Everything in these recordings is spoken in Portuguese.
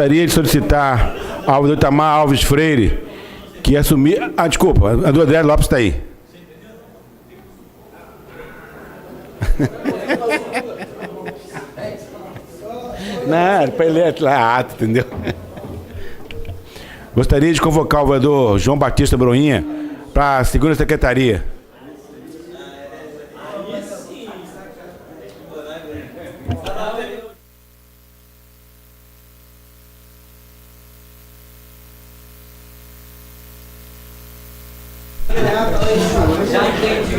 Gostaria de solicitar ao vereador Itamar Alves Freire que assumir... desculpa, a do André Lopes está aí. Não, era para ele lá ato, entendeu? Gostaria de convocar o vereador João Batista Broinha para a segunda secretaria.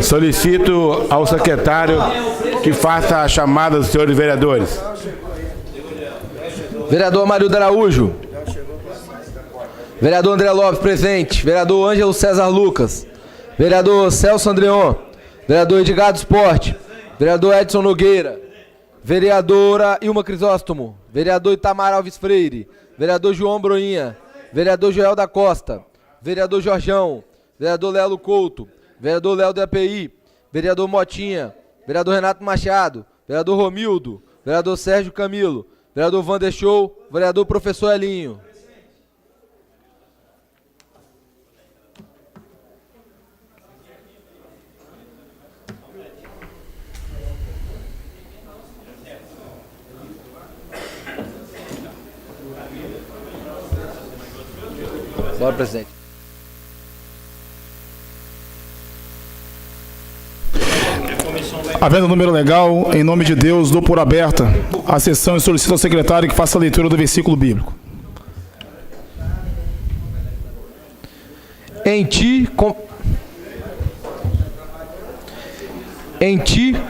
Solicito ao secretário que faça a chamada dos senhores vereadores. Vereador Amarildo Araújo. Vereador André Lopes, presente. Vereador Ângelo César Lucas. Vereador Celso Andreon. Vereador Edgar do Esporte. Vereador Edson Nogueira. Vereadora Ilma Crisóstomo. Vereador Itamar Alves Freire. Vereador João Broinha. Vereador Joel da Costa. Vereador Jorjão. Vereador Lelo Couto. Vereador Léo da API. Vereador Motinha. Vereador Renato Machado. Vereador Romildo. Vereador Sérgio Camilo. Vereador Vander Show. Vereador Professor Elinho. Bora, presidente. Havendo número legal, em nome de Deus, dou por aberta a sessão e solicito ao secretário que faça a leitura do versículo bíblico. Em ti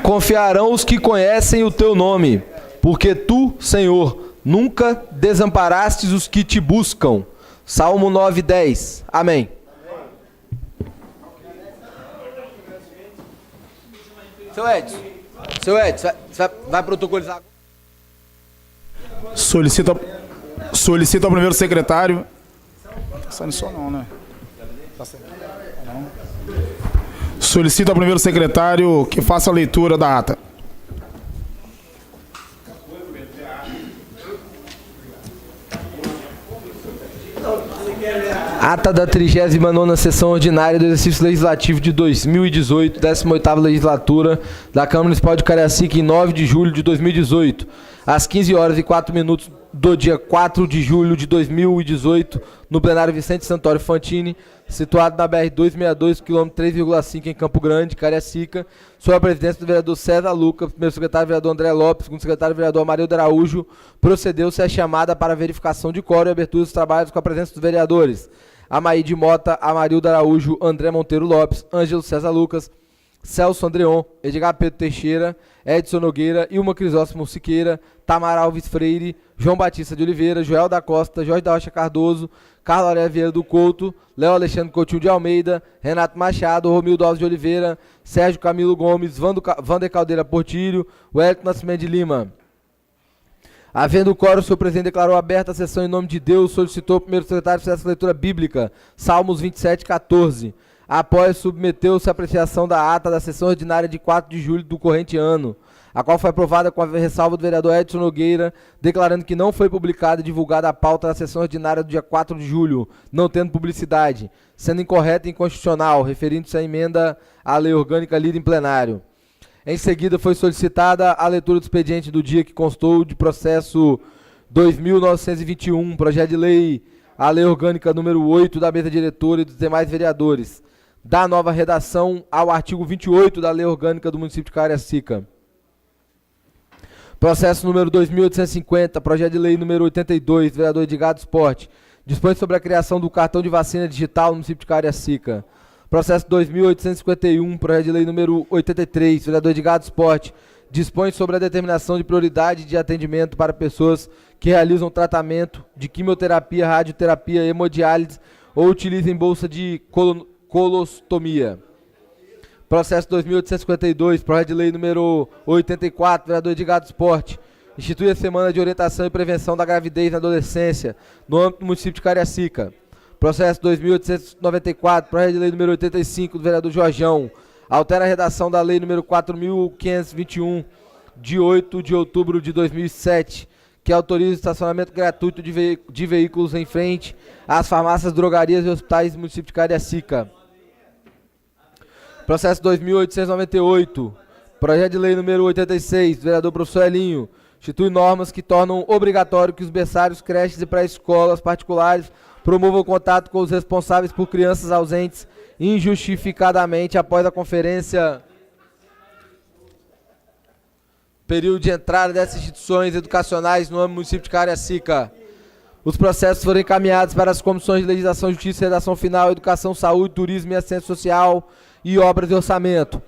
confiarão os que conhecem o teu nome, porque tu, Senhor, nunca desamparastes os que te buscam. Salmo 9:10. Amém. Seu Edson, vai protocolizar. Solicito ao primeiro secretário. Não está só não, né? Não. Solicito ao primeiro secretário que faça a leitura da ata. Ata da 39ª Sessão Ordinária do Exercício Legislativo de 2018, 18ª Legislatura da Câmara Municipal de Cariacica, em 9 de julho de 2018, às 15h04 do dia 4 de julho de 2018, no plenário Vicente Santoro Fantini, situado na BR-262, quilômetro 3,5, em Campo Grande, Cariacica, sob a presidência do vereador César Lucas, primeiro secretário vereador André Lopes, segundo secretário vereador Amarildo Araújo, procedeu-se a chamada para verificação de quórum e abertura dos trabalhos com a presença dos vereadores Amaíde Mota, Amarildo Araújo, André Monteiro Lopes, Ângelo César Lucas, Celso Andreon, Edgar Pedro Teixeira, Edson Nogueira, Ilma Crisóstomo Siqueira, Tamar Alves Freire, João Batista de Oliveira, Joel da Costa, Jorge da Rocha Cardoso, Carlos Aurélio Vieira do Couto, Léo Alexandre Coutinho de Almeida, Renato Machado, Romildo Alves de Oliveira, Sérgio Camilo Gomes, Vander Caldeira Portilho, Wellington Nascimento de Lima. Havendo o quórum, o senhor presidente declarou aberta a sessão em nome de Deus, solicitou ao primeiro secretário que fizesse a leitura bíblica, Salmos 27:14. Após submeteu-se à apreciação da ata da sessão ordinária de 4 de julho do corrente ano, a qual foi aprovada com a ressalva do vereador Edson Nogueira, declarando que não foi publicada e divulgada a pauta da sessão ordinária do dia 4 de julho, não tendo publicidade, sendo incorreta e inconstitucional, referindo-se à emenda à lei orgânica lida em plenário. Em seguida, foi solicitada a leitura do expediente do dia que constou de processo 2.921, projeto de lei, a lei orgânica número 8 da mesa diretora e dos demais vereadores, da nova redação ao artigo 28 da lei orgânica do município de Cariacica. Processo número 2.850, projeto de lei número 82, vereador Edgar do Esporte, dispõe sobre a criação do cartão de vacina digital no município de Cariacica. Processo 2.851, projeto de lei número 83, vereador Edgar do Esporte, dispõe sobre a determinação de prioridade de atendimento para pessoas que realizam tratamento de quimioterapia, radioterapia, hemodiálise ou utilizem bolsa de colostomia. Processo 2.852, projeto de lei número 84, vereador Edgar do Esporte, institui a Semana de Orientação e Prevenção da Gravidez na Adolescência, no âmbito do município de Cariacica. Processo 2.894, projeto de lei número 85, do vereador Jorjão, altera a redação da lei número 4.521, de 8 de outubro de 2007, que autoriza o estacionamento gratuito de veículos em frente às farmácias, drogarias e hospitais do município de Cariacica. Processo 2898, projeto de lei número 86, do vereador professor Elinho, institui normas que tornam obrigatório que os berçários, creches e pré-escolas particulares promovam contato com os responsáveis por crianças ausentes injustificadamente após a conferência período de entrada dessas instituições educacionais no âmbito do município de Cariacica. Os processos foram encaminhados para as comissões de legislação, justiça, redação final, educação, saúde, turismo e assistência social e obras de orçamento.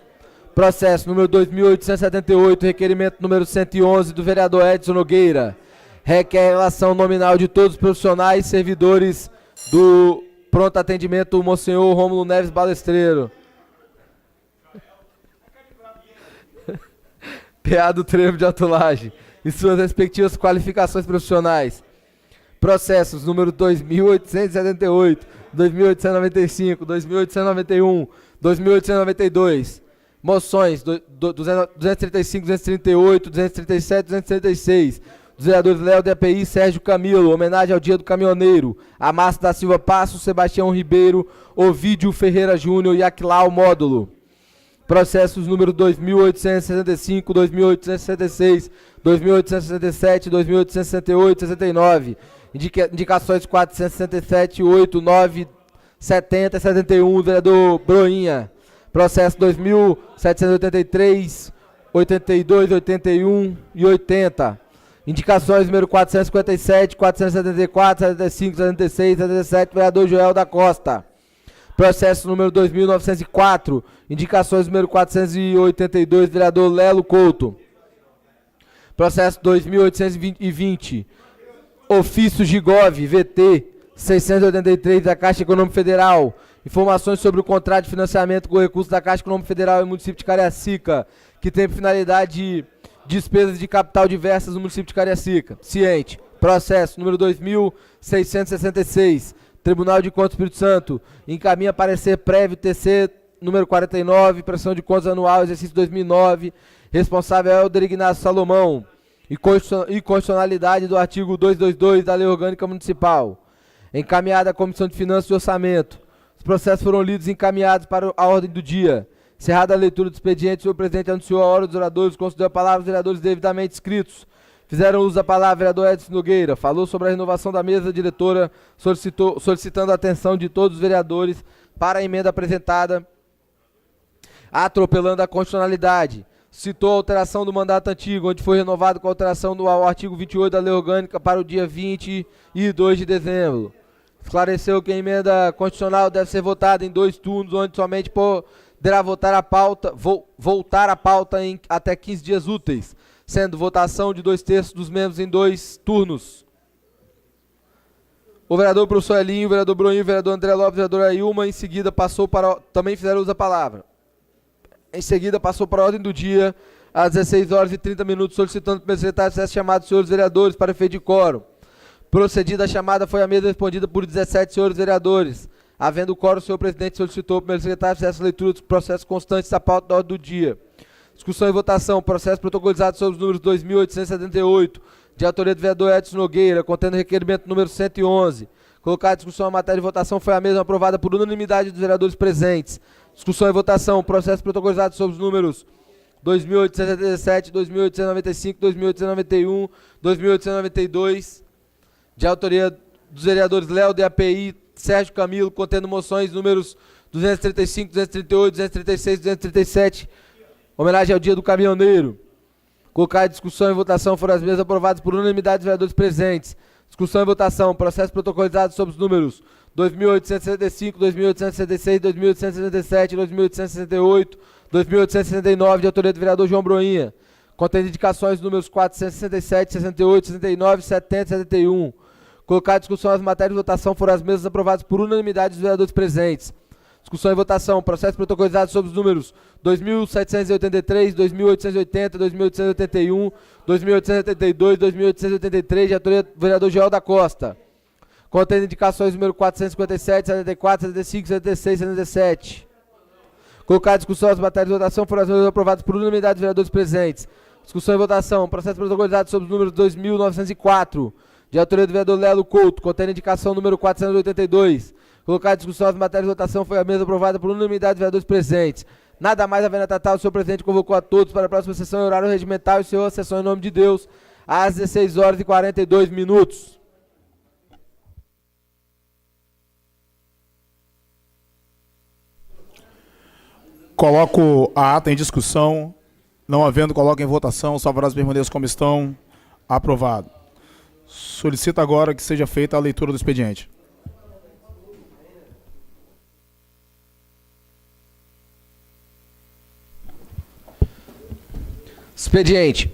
Processo número 2878, requerimento número 111 do vereador Edson Nogueira. Requer a relação nominal de todos os profissionais e servidores do pronto atendimento Monsenhor Rômulo Neves Balestreiro. PA do Trevo de Autolagem e suas respectivas qualificações profissionais. Processos número 2878, 2895, 2891, 2892. Moções 235, 238, 237, 236. Dos vereadores Léo de API e Sérgio Camilo, homenagem ao Dia do Caminhoneiro. Amácio da Silva Passo, Sebastião Ribeiro, Ovídio Ferreira Júnior e Aquilau Módulo. Processos número 2865, 2866, 2867, 2868, 69. Indicações 467, 8, 9, 70 e 71, vereador Broinha. Processo 2783, 82, 81 e 80. Indicações número 457, 474, 75, 76, 77, vereador Joel da Costa. Processo número 2904, indicações número 482, vereador Lelo Couto. Processo 2820, ofício Gigov, VT 683 da Caixa Econômica Federal. Informações sobre o contrato de financiamento com recursos da Caixa Econômica Federal e município de Cariacica, que tem por finalidade de despesas de capital diversas no município de Cariacica. Ciente. Processo número 2666. Tribunal de Contas do Espírito Santo encaminha parecer prévio TC número 49, prestação de contas anual, exercício 2009, responsável é o Helder Ignacio Salomão, e constitucionalidade do artigo 222 da Lei Orgânica Municipal. Encaminhada à Comissão de Finanças e Orçamento. Os processos foram lidos e encaminhados para a ordem do dia. Encerrada a leitura do expediente, o senhor presidente anunciou a hora dos oradores, concedeu a palavra aos vereadores devidamente inscritos. Fizeram uso da palavra vereador Edson Nogueira, falou sobre a renovação da mesa diretora, solicitando a atenção de todos os vereadores para a emenda apresentada, atropelando a constitucionalidade. Citou a alteração do mandato antigo, onde foi renovado com a alteração do artigo 28 da Lei Orgânica para o dia 22 de dezembro. Esclareceu que a emenda constitucional deve ser votada em 2 turnos, onde somente poderá voltar a pauta em até 15 dias úteis, sendo votação de 2/3 dos membros em 2 turnos. O vereador professor Elinho, o vereador Broinho, o vereador André Lopes, o vereador Ailma, em seguida passou para... Também fizeram uso da palavra. Em seguida passou para a ordem do dia, às 16h30, solicitando que o secretário fizesse chamado dos senhores vereadores para efeito de quórum. Procedida a chamada, foi a mesa respondida por 17 senhores vereadores. Havendo quórum, o senhor presidente solicitou ao primeiro secretário fizesse a leitura dos processos constantes da pauta da ordem do dia. Discussão e votação. Processo protocolizado sobre os números 2.878, de autoria do vereador Edson Nogueira, contendo requerimento número 111. Colocada a discussão, a matéria de votação foi a mesma, aprovada por unanimidade dos vereadores presentes. Discussão e votação. Processo protocolizado sobre os números 2.877, 2.895, 2.891, 2.892, de autoria dos vereadores Léo de API, Sérgio Camilo, contendo moções números 235, 238, 236, 237, homenagem ao Dia do Caminhoneiro. Colocar a discussão e votação foram as mesmas aprovadas por unanimidade dos vereadores presentes. Discussão e votação. Processo protocolizado sobre os números 2.865, 2.866, 2.867, 2.868, 2.869, de autoria do vereador João Broinha. Contendo indicações números 467, 68, 69, 70 e 71. Colocar a discussão as matérias de votação foram as mesmas aprovadas por unanimidade dos vereadores presentes. Discussão e votação. Processo protocolizado sobre os números 2.783, 2.880, 2.881, 2.882, 2.883, de autoria do vereador Joel da Costa. Contendo indicações número 457, 74, 75, 76 e 77. Colocar a discussão as matérias de votação foram as mesmas aprovadas por unanimidade dos vereadores presentes. Discussão e votação. Processo protocolizado sobre os números 2.904, de autoria do vereador Lelo Couto, contendo indicação número 482. Colocado em discussão as matérias de votação, foi a mesa aprovada por unanimidade dos vereadores presentes. Nada mais havendo a tratar, o senhor presidente convocou a todos para a próxima sessão em horário regimental e encerrou a sessão em nome de Deus, às 16h42. Coloco a ata em discussão. Não havendo, coloco em votação. Os favoráveis permaneçam como estão. Aprovado. Solicito agora que seja feita a leitura do expediente. Expediente.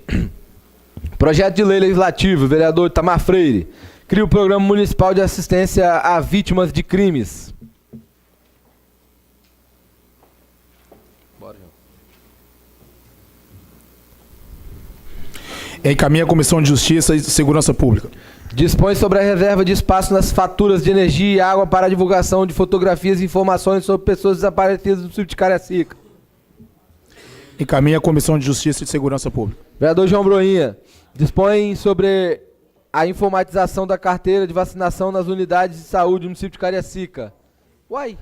Projeto de lei legislativo, vereador Itamar Freire. Cria o Programa Municipal de Assistência a Vítimas de Crimes. Encaminha a Comissão de Justiça e Segurança Pública. Dispõe sobre a reserva de espaço nas faturas de energia e água para a divulgação de fotografias e informações sobre pessoas desaparecidas do município de Cariacica. Encaminha a Comissão de Justiça e Segurança Pública. Vereador João Broinha. Dispõe sobre a informatização da carteira de vacinação nas unidades de saúde do município de Cariacica. Uai.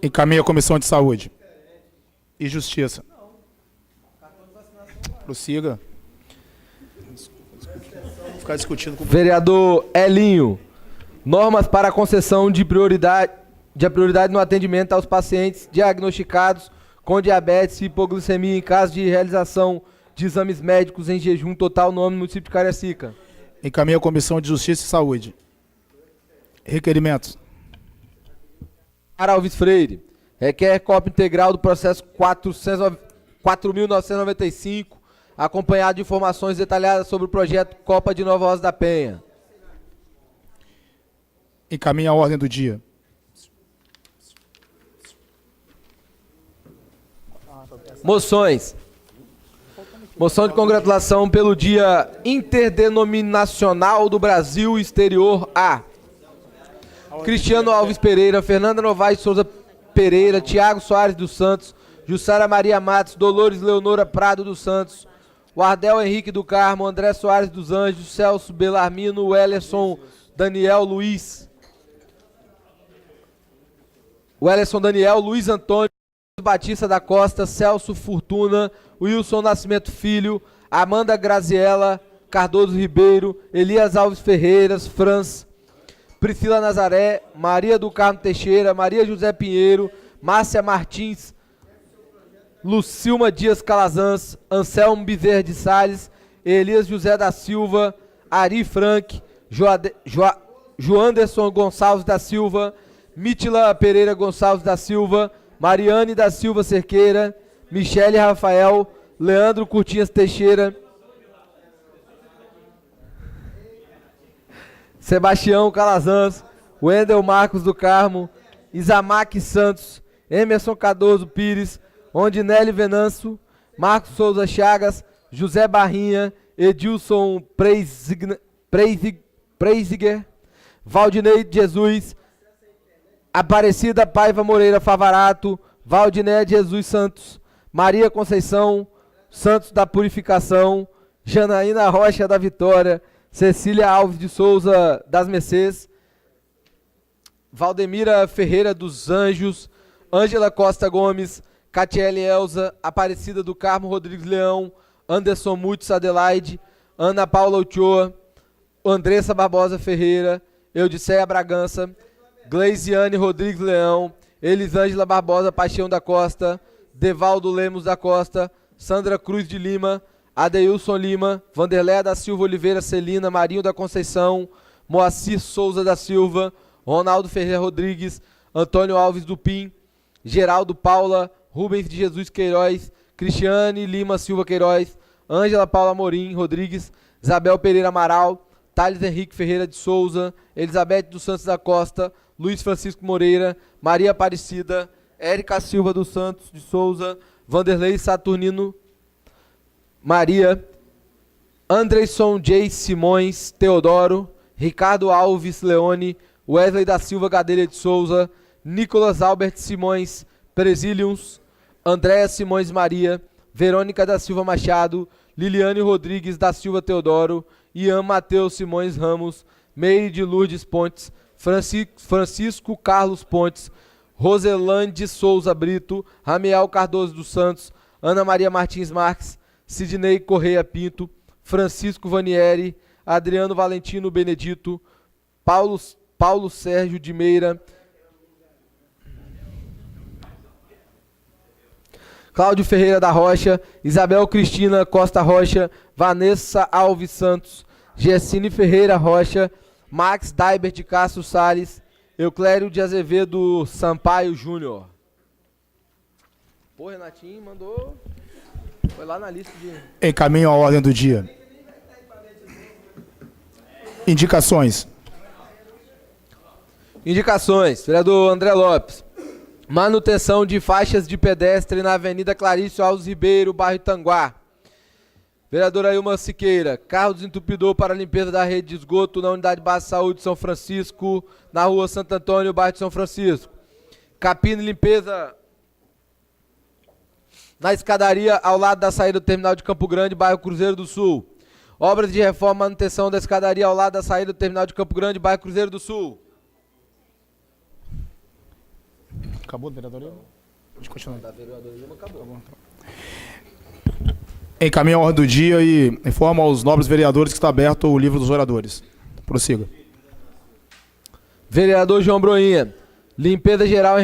Encaminha a Comissão de Saúde e Justiça. Prossiga. Vou ficar discutindo com o Vereador Elinho. Normas para a concessão de prioridade no atendimento aos pacientes diagnosticados com diabetes e hipoglicemia em caso de realização de exames médicos em jejum total no município de Cariacica. Encaminha a Comissão de Justiça e Saúde. Requerimentos. Alves Freire. Requer cópia integral do processo 4.995, acompanhado de informações detalhadas sobre o projeto Copa de Nova Rosa da Penha. Encaminha a ordem do dia. Moções. Moção de congratulação pelo Dia Interdenominacional do Brasil Exterior A. Cristiano Alves Pereira, Fernanda Novaes de Souza Pereira, Tiago Soares dos Santos, Jussara Maria Matos, Dolores Leonora Prado dos Santos, Wardel Henrique do Carmo, André Soares dos Anjos, Celso Belarmino, Wellerson Daniel Luiz. Wellerson Daniel, Luiz Antônio Batista da Costa, Celso Fortuna, Wilson Nascimento Filho, Amanda Graziella Cardoso Ribeiro, Elias Alves Ferreiras, Franz, Priscila Nazaré, Maria do Carmo Teixeira, Maria José Pinheiro, Márcia Martins, Lucilma Dias Calazans, Anselmo Bezerra de Salles, Elias José da Silva, Ari Frank, Joanderson Gonçalves da Silva, Mítila Pereira Gonçalves da Silva, Mariane da Silva Cerqueira, Michele Rafael, Leandro Curtinhas Teixeira, Sebastião Calazans, Wendel Marcos do Carmo, Isamaque Santos, Emerson Cardoso Pires, Ondinelli Venâncio, Marcos Souza Chagas, José Barrinha, Edilson Preisiger, Valdinei Jesus, Aparecida Paiva Moreira Favarato, Valdiné Jesus Santos, Maria Conceição Santos da Purificação, Janaína Rocha da Vitória, Cecília Alves de Souza das Mercês, Valdemira Ferreira dos Anjos, Ângela Costa Gomes, Catiele Elza, Aparecida do Carmo Rodrigues Leão, Anderson Mutes Adelaide, Ana Paula Uchoa, Andressa Barbosa Ferreira, Eudicéia Bragança, Gleisiane Rodrigues Leão, Elisângela Barbosa Paixão da Costa, Devaldo Lemos da Costa, Sandra Cruz de Lima, Adeilson Lima, Vanderléa da Silva Oliveira Celina, Marinho da Conceição, Moacir Souza da Silva, Ronaldo Ferreira Rodrigues, Antônio Alves Dupin, Geraldo Paula, Rubens de Jesus Queiroz, Cristiane Lima Silva Queiroz, Ângela Paula Morim Rodrigues, Isabel Pereira Amaral, Thales Henrique Ferreira de Souza, Elizabeth dos Santos da Costa, Luiz Francisco Moreira, Maria Aparecida, Érica Silva dos Santos de Souza, Vanderlei Saturnino Maria, Anderson J. Simões Teodoro, Ricardo Alves Leone, Wesley da Silva Gadelha de Souza, Nicolas Albert Simões Presilius, Andréa Simões Maria, Verônica da Silva Machado, Liliane Rodrigues da Silva Teodoro, Ian Matheus Simões Ramos, Meire de Lourdes Pontes, Francisco Carlos Pontes, Roselande Souza Brito, Ramiel Cardoso dos Santos, Ana Maria Martins Marques, Sidney Correia Pinto, Francisco Vanieri, Adriano Valentino Benedito, Paulo Sérgio de Meira, Cláudio Ferreira da Rocha, Isabel Cristina Costa Rocha, Vanessa Alves Santos, Gessine Ferreira Rocha, Max Daibert de Castro Salles, Euclério de Azevedo Sampaio Júnior. Pô, Renatinho mandou... Foi lá na lista de... Encaminho a ordem do dia. Indicações. Indicações. Vereador André Lopes. Manutenção de faixas de pedestre na Avenida Clarício Alves Ribeiro, bairro Itanguá. Vereadora Ailma Siqueira. Carro desentupidor para limpeza da rede de esgoto na Unidade Básica de Saúde São Francisco, na Rua Santo Antônio, bairro de São Francisco. Capina e limpeza na escadaria ao lado da saída do terminal de Campo Grande, bairro Cruzeiro do Sul. Obras de reforma e manutenção da escadaria ao lado da saída do terminal de Campo Grande, bairro Cruzeiro do Sul. Acabou, vereador? Pode continuar. Da vereadora Ilma acabou. Encaminha a ordem do dia e informa aos nobres vereadores que está aberto o livro dos oradores. Prossiga. Vereador João Broinha. Limpeza geral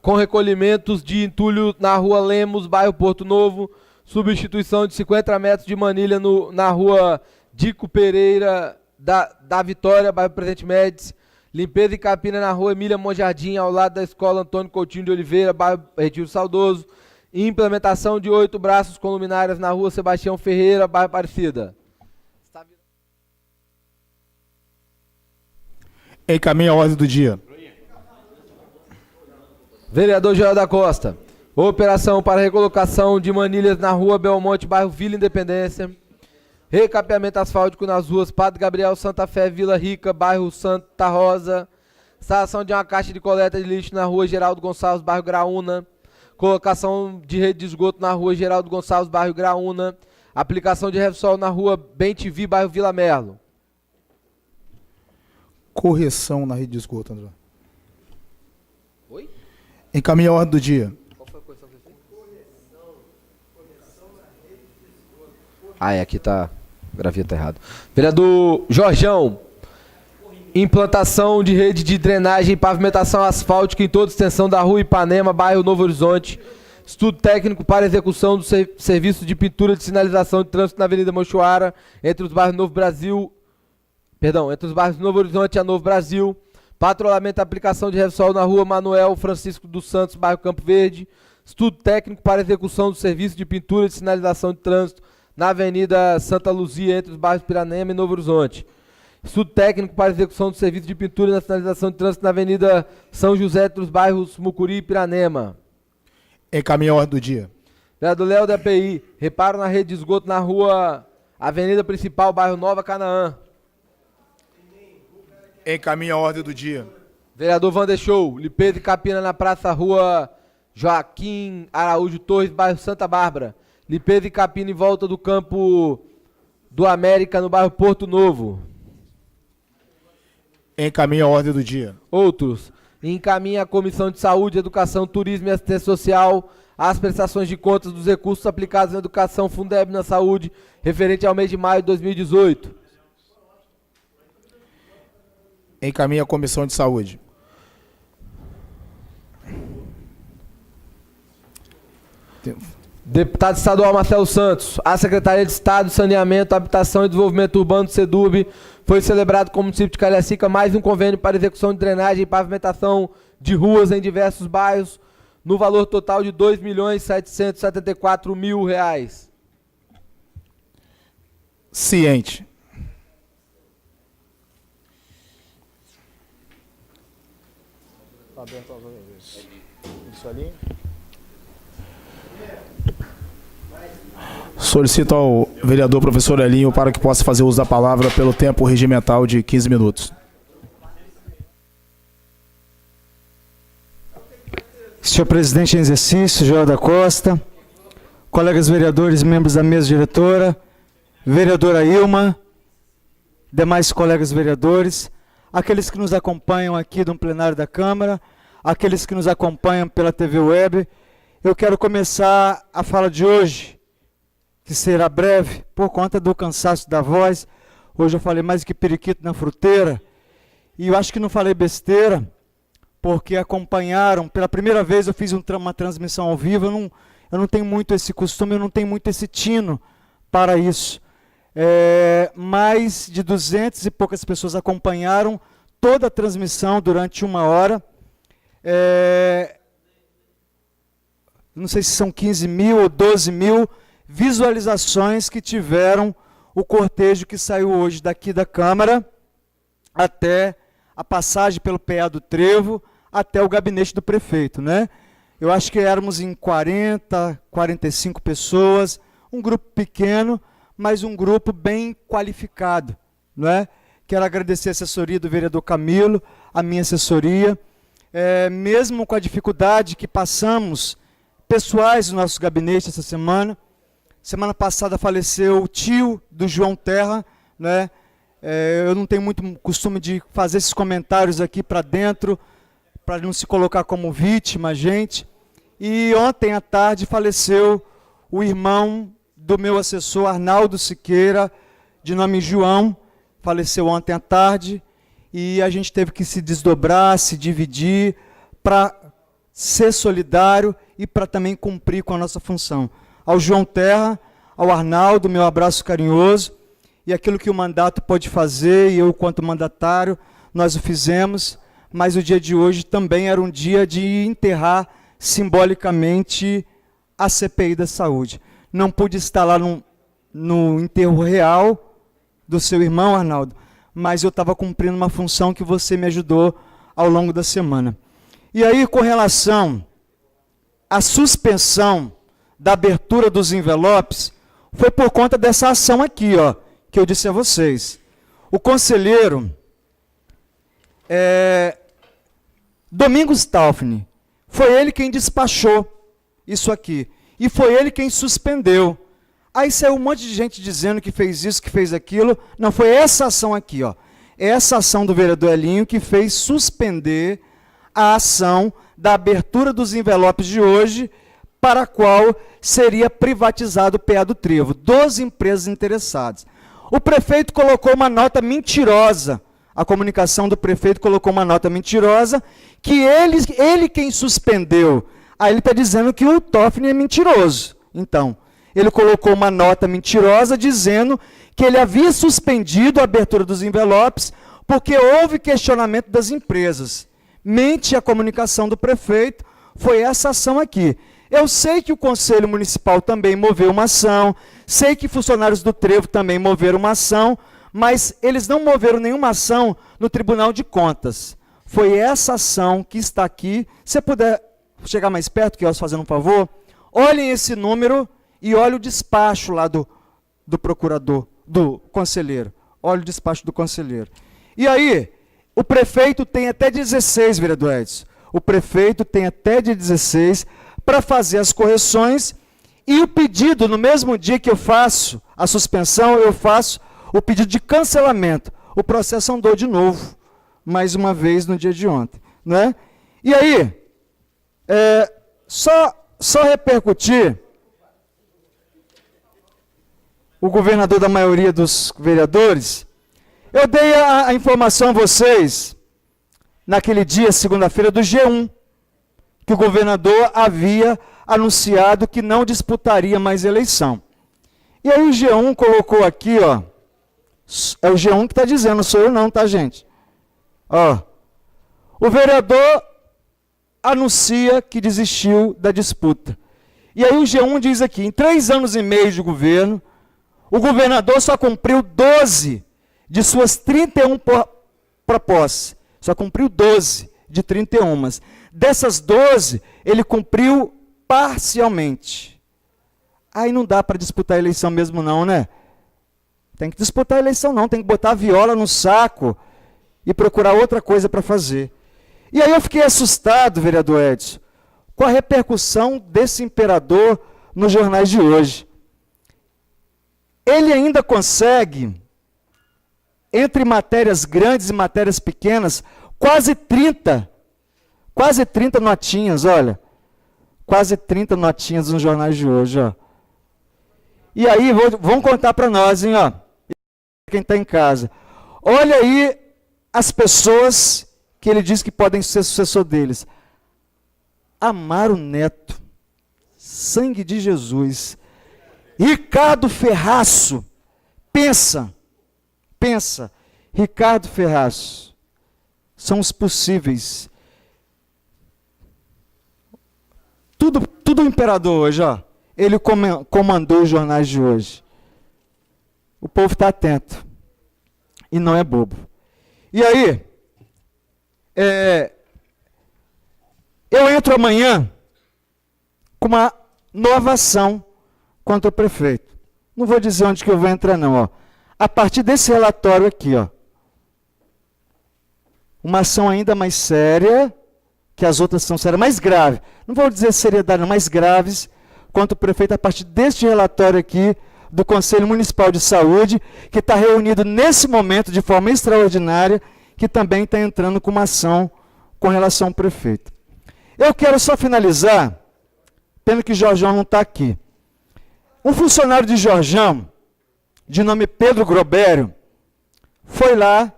com recolhimentos de entulho na Rua Lemos, bairro Porto Novo. Substituição de 50 metros de manilha na Rua Dico Pereira da Vitória, bairro Presidente Médici. Limpeza e capina na Rua Emília Monjardim, ao lado da Escola Antônio Coutinho de Oliveira, bairro Retiro Saudoso. Implementação de 8 braços com luminárias na Rua Sebastião Ferreira, bairro Aparecida. Encaminha a ordem do dia. Vereador Joel da Costa. Operação para recolocação de manilhas na Rua Belmonte, bairro Vila Independência. Recapeamento asfáltico nas ruas Padre Gabriel Santa Fé, Vila Rica, bairro Santa Rosa. Instalação de uma caixa de coleta de lixo na Rua Geraldo Gonçalves, bairro Graúna. Colocação de rede de esgoto na Rua Geraldo Gonçalves, bairro Graúna. Aplicação de Revsol na Rua Bem-TV, bairro Vila Merlo. Correção na rede de esgoto, André. Oi? Encaminha a ordem do dia. Qual foi a correção que você fez? Ah, aqui tá... A grafia tá errado. Vereador Jorjão. Implantação de rede de drenagem e pavimentação asfáltica em toda a extensão da Rua Ipanema, bairro Novo Horizonte. Estudo técnico para execução do serviço de pintura de sinalização de trânsito na Avenida Mochoara, entre os bairros Novo Brasil... entre os bairros Novo Horizonte e a Novo Brasil. Patrulhamento e aplicação de Revsol na Rua Manuel Francisco dos Santos, bairro Campo Verde. Estudo técnico para execução do serviço de pintura de sinalização de trânsito na Avenida Santa Luzia, entre os bairros Piranema e Novo Horizonte. Estudo técnico para execução do serviço de pintura na sinalização de trânsito na Avenida São José, entre os bairros Mucuri e Piranema. Encaminha a ordem do dia. Vereador Léo da API. Reparo na rede de esgoto na Rua Avenida Principal, bairro Nova Canaã. Encaminha a ordem do dia. Vereador Vander Show. Limpeza e capina na Praça Rua Joaquim Araújo Torres, bairro Santa Bárbara. Limpeza e capina em volta do campo do América, no bairro Porto Novo. Encaminha a ordem do dia. Outros. Encaminha a Comissão de Saúde, Educação, Turismo e Assistência Social as prestações de contas dos recursos aplicados na educação, Fundeb na saúde, referente ao mês de maio de 2018. Encaminha a Comissão de Saúde. Deputado Estadual Marcelo Santos. A Secretaria de Estado de Saneamento, Habitação e Desenvolvimento Urbano, SEDURB, foi celebrado com o município de Cariacica mais um convênio para execução de drenagem e pavimentação de ruas em diversos bairros, no valor total de R$ 2.774.000. Ciente. Isso ali. Solicito ao vereador professor Elinho para que possa fazer uso da palavra pelo tempo regimental de 15 minutos. Senhor presidente em exercício, Joel da Costa, colegas vereadores, membros da mesa diretora, vereadora Ilma, demais colegas vereadores, aqueles que nos acompanham aqui no plenário da Câmara, aqueles que nos acompanham pela TV Web. Eu quero começar a fala de hoje, que será breve, por conta do cansaço da voz. Hoje eu falei mais que periquito na fruteira, e eu acho que não falei besteira, porque acompanharam, pela primeira vez eu fiz uma transmissão ao vivo, eu não tenho muito esse costume, eu não tenho muito esse tino para isso. Mais de 200 e poucas pessoas acompanharam toda a transmissão durante 1 hora. Não sei se são 15 mil ou 12 mil visualizações que tiveram o cortejo que saiu hoje daqui da Câmara até a passagem pelo PA do Trevo, até o gabinete do prefeito, né? Eu acho que éramos em 40, 45 pessoas, um grupo pequeno, mas um grupo bem qualificado, não é? Quero agradecer a assessoria do vereador Camilo, a minha assessoria, mesmo com a dificuldade que passamos, pessoais do nosso gabinete essa semana. Semana passada faleceu o tio do João Terra, né? Eu não tenho muito costume de fazer esses comentários aqui para dentro, para não se colocar como vítima, gente. E ontem à tarde faleceu o irmão do meu assessor, Arnaldo Siqueira, de nome João, faleceu ontem à tarde, e a gente teve que se desdobrar, se dividir, para ser solidário e para também cumprir com a nossa função. Ao João Terra, ao Arnaldo, meu abraço carinhoso, e aquilo que o mandato pode fazer, e eu, quanto mandatário, nós o fizemos, mas o dia de hoje também era um dia de enterrar simbolicamente a CPI da saúde. Não pude estar lá no enterro real do seu irmão, Arnaldo, mas eu estava cumprindo uma função que você me ajudou ao longo da semana. E aí, com relação à suspensão da abertura dos envelopes, foi por conta dessa ação aqui, ó, que eu disse a vocês. O conselheiro Domingos Taufni, foi ele quem despachou isso aqui. E foi ele quem suspendeu. Aí saiu um monte de gente dizendo que fez isso, que fez aquilo. Não, foi essa ação aqui, ó. Essa ação do vereador Elinho que fez suspender a ação da abertura dos envelopes de hoje, para a qual seria privatizado o PA do Trevo. 12 empresas interessadas. O prefeito colocou uma nota mentirosa. A comunicação do prefeito colocou uma nota mentirosa, que ele quem suspendeu. Aí ele está dizendo que o Taufni é mentiroso. Então, ele colocou uma nota mentirosa dizendo que ele havia suspendido a abertura dos envelopes porque houve questionamento das empresas. Mente a comunicação do prefeito, foi essa ação aqui. Eu sei que o Conselho Municipal também moveu uma ação, sei que funcionários do Trevo também moveram uma ação, mas eles não moveram nenhuma ação no Tribunal de Contas. Foi essa ação que está aqui. Se você puder chegar mais perto, que eu fazendo um favor, olhem esse número e olhem o despacho lá do procurador, do conselheiro. Olha o despacho do conselheiro. E aí, o prefeito tem até 16, vereador Edson. O prefeito tem até de 16 para fazer as correções, e o pedido, no mesmo dia que eu faço a suspensão, eu faço o pedido de cancelamento. O processo andou de novo, mais uma vez no dia de ontem, né? E aí, só repercutir, o governador da maioria dos vereadores, eu dei a informação a vocês, naquele dia, segunda-feira, do G1, que o governador havia anunciado que não disputaria mais eleição. E aí o G1 colocou aqui, ó, é o G1 que está dizendo, não sou eu não, tá, gente? Ó, o vereador anuncia que desistiu da disputa. E aí o G1 diz aqui, em 3 anos e meio de governo, o governador só cumpriu 12 de suas 31 propostas. Só cumpriu 12 de 31. Dessas 12, ele cumpriu parcialmente. Aí não dá para disputar a eleição mesmo não, né? Tem que disputar a eleição não, tem que botar a viola no saco e procurar outra coisa para fazer. E aí eu fiquei assustado, vereador Edson, com a repercussão desse imperador nos jornais de hoje. Ele ainda consegue, entre matérias grandes e matérias pequenas, quase 30 notinhas, olha. Quase 30 notinhas nos jornais de hoje, ó. E aí, vão contar para nós, hein, ó. Quem está em casa. Olha aí as pessoas que ele diz que podem ser sucessor deles. Amaro Neto, sangue de Jesus. Ricardo Ferraço, pensa, Ricardo Ferraço, são os possíveis. Tudo o imperador hoje, ó, ele comandou os jornais de hoje. O povo está atento, e não é bobo. E aí, eu entro amanhã com uma nova ação contra o prefeito. Não vou dizer onde que eu vou entrar, não. Ó. A partir desse relatório aqui, ó, uma ação ainda mais séria, que as outras são sérias, mais grave. Não vou dizer seriedade, não, mais graves, contra o prefeito, a partir deste relatório aqui, do Conselho Municipal de Saúde, que está reunido nesse momento, de forma extraordinária, que também está entrando com uma ação com relação ao prefeito. Eu quero só finalizar, pena que Jorjão não está aqui. Um funcionário de Jorjão, de nome Pedro Grobério, foi lá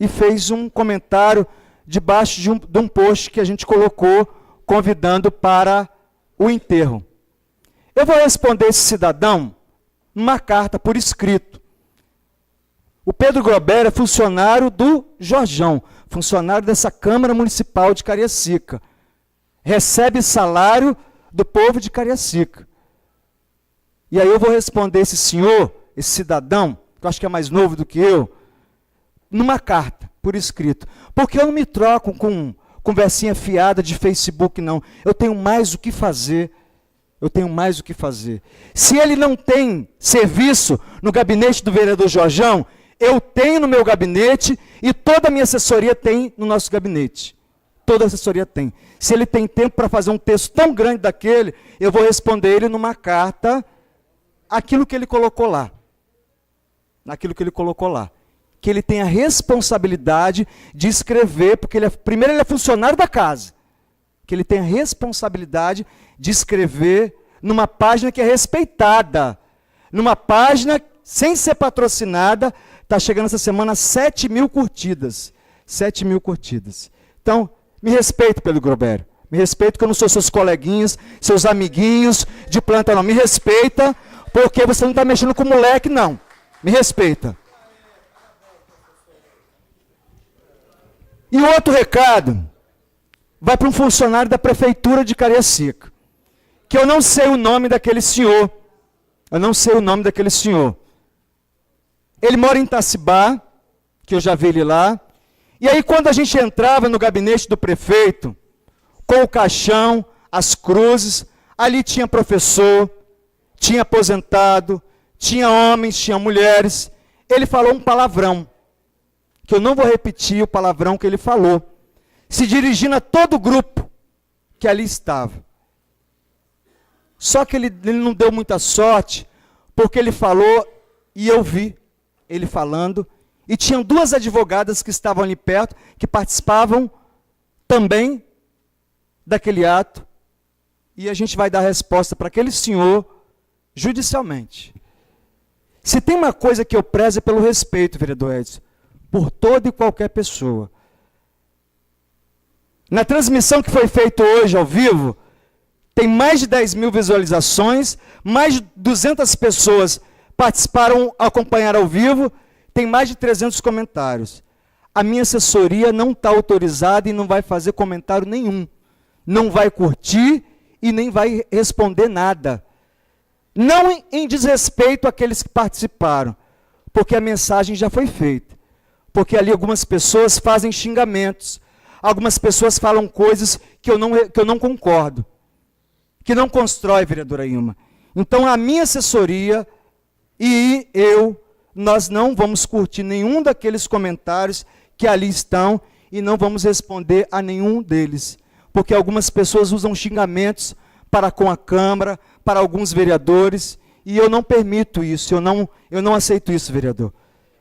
e fez um comentário debaixo de um post que a gente colocou, convidando para o enterro. Eu vou responder esse cidadão numa carta por escrito. O Pedro Grobério é funcionário do Jorjão, funcionário dessa Câmara Municipal de Cariacica. Recebe salário do povo de Cariacica. E aí eu vou responder esse senhor, esse cidadão, que eu acho que é mais novo do que eu, numa carta, por escrito. Porque eu não me troco com conversinha fiada de Facebook, não. Eu tenho mais o que fazer. Se ele não tem serviço no gabinete do vereador Jorjão, eu tenho no meu gabinete e toda a minha assessoria tem no nosso gabinete. Toda a assessoria tem. Se ele tem tempo para fazer um texto tão grande daquele, eu vou responder ele numa carta, aquilo que ele colocou lá. Que ele tem a responsabilidade de escrever, porque primeiro ele é funcionário da casa. Que ele tem a responsabilidade de escrever numa página que é respeitada. Numa página, sem ser patrocinada, está chegando essa semana 7.000 curtidas. 7.000 curtidas. Então, me respeite, Pedro Grobério. Me respeita, que eu não sou seus coleguinhas, seus amiguinhos de planta, não. Me respeita, porque você não está mexendo com moleque, não. Me respeita. E o outro recado vai para um funcionário da Prefeitura de Cariacica, que eu não sei o nome daquele senhor. Ele mora em Itacibá, que eu já vi ele lá. E aí, quando a gente entrava no gabinete do prefeito, com o caixão, as cruzes, ali tinha professor, tinha aposentado, tinha homens, tinha mulheres. Ele falou um palavrão, que eu não vou repetir o palavrão que ele falou, se dirigindo a todo o grupo que ali estava. Só que ele não deu muita sorte, porque ele falou, e eu vi ele falando, e tinham duas advogadas que estavam ali perto, que participavam também daquele ato, e a gente vai dar resposta para aquele senhor judicialmente. Se tem uma coisa que eu prezo é pelo respeito, vereador Edson, por toda e qualquer pessoa. Na transmissão que foi feita hoje ao vivo, tem mais de 10.000 visualizações, mais de 200 pessoas participaram, acompanharam ao vivo, tem mais de 300 comentários. A minha assessoria não está autorizada e não vai fazer comentário nenhum. Não vai curtir e nem vai responder nada. Não em desrespeito àqueles que participaram, porque a mensagem já foi feita. Porque ali algumas pessoas fazem xingamentos, algumas pessoas falam coisas que eu não concordo, que não constrói, vereadora Ilma. Então, a minha assessoria e nós não vamos curtir nenhum daqueles comentários que ali estão e não vamos responder a nenhum deles. Porque algumas pessoas usam xingamentos para com a Câmara, para alguns vereadores, e eu não permito isso, eu não aceito isso, vereador.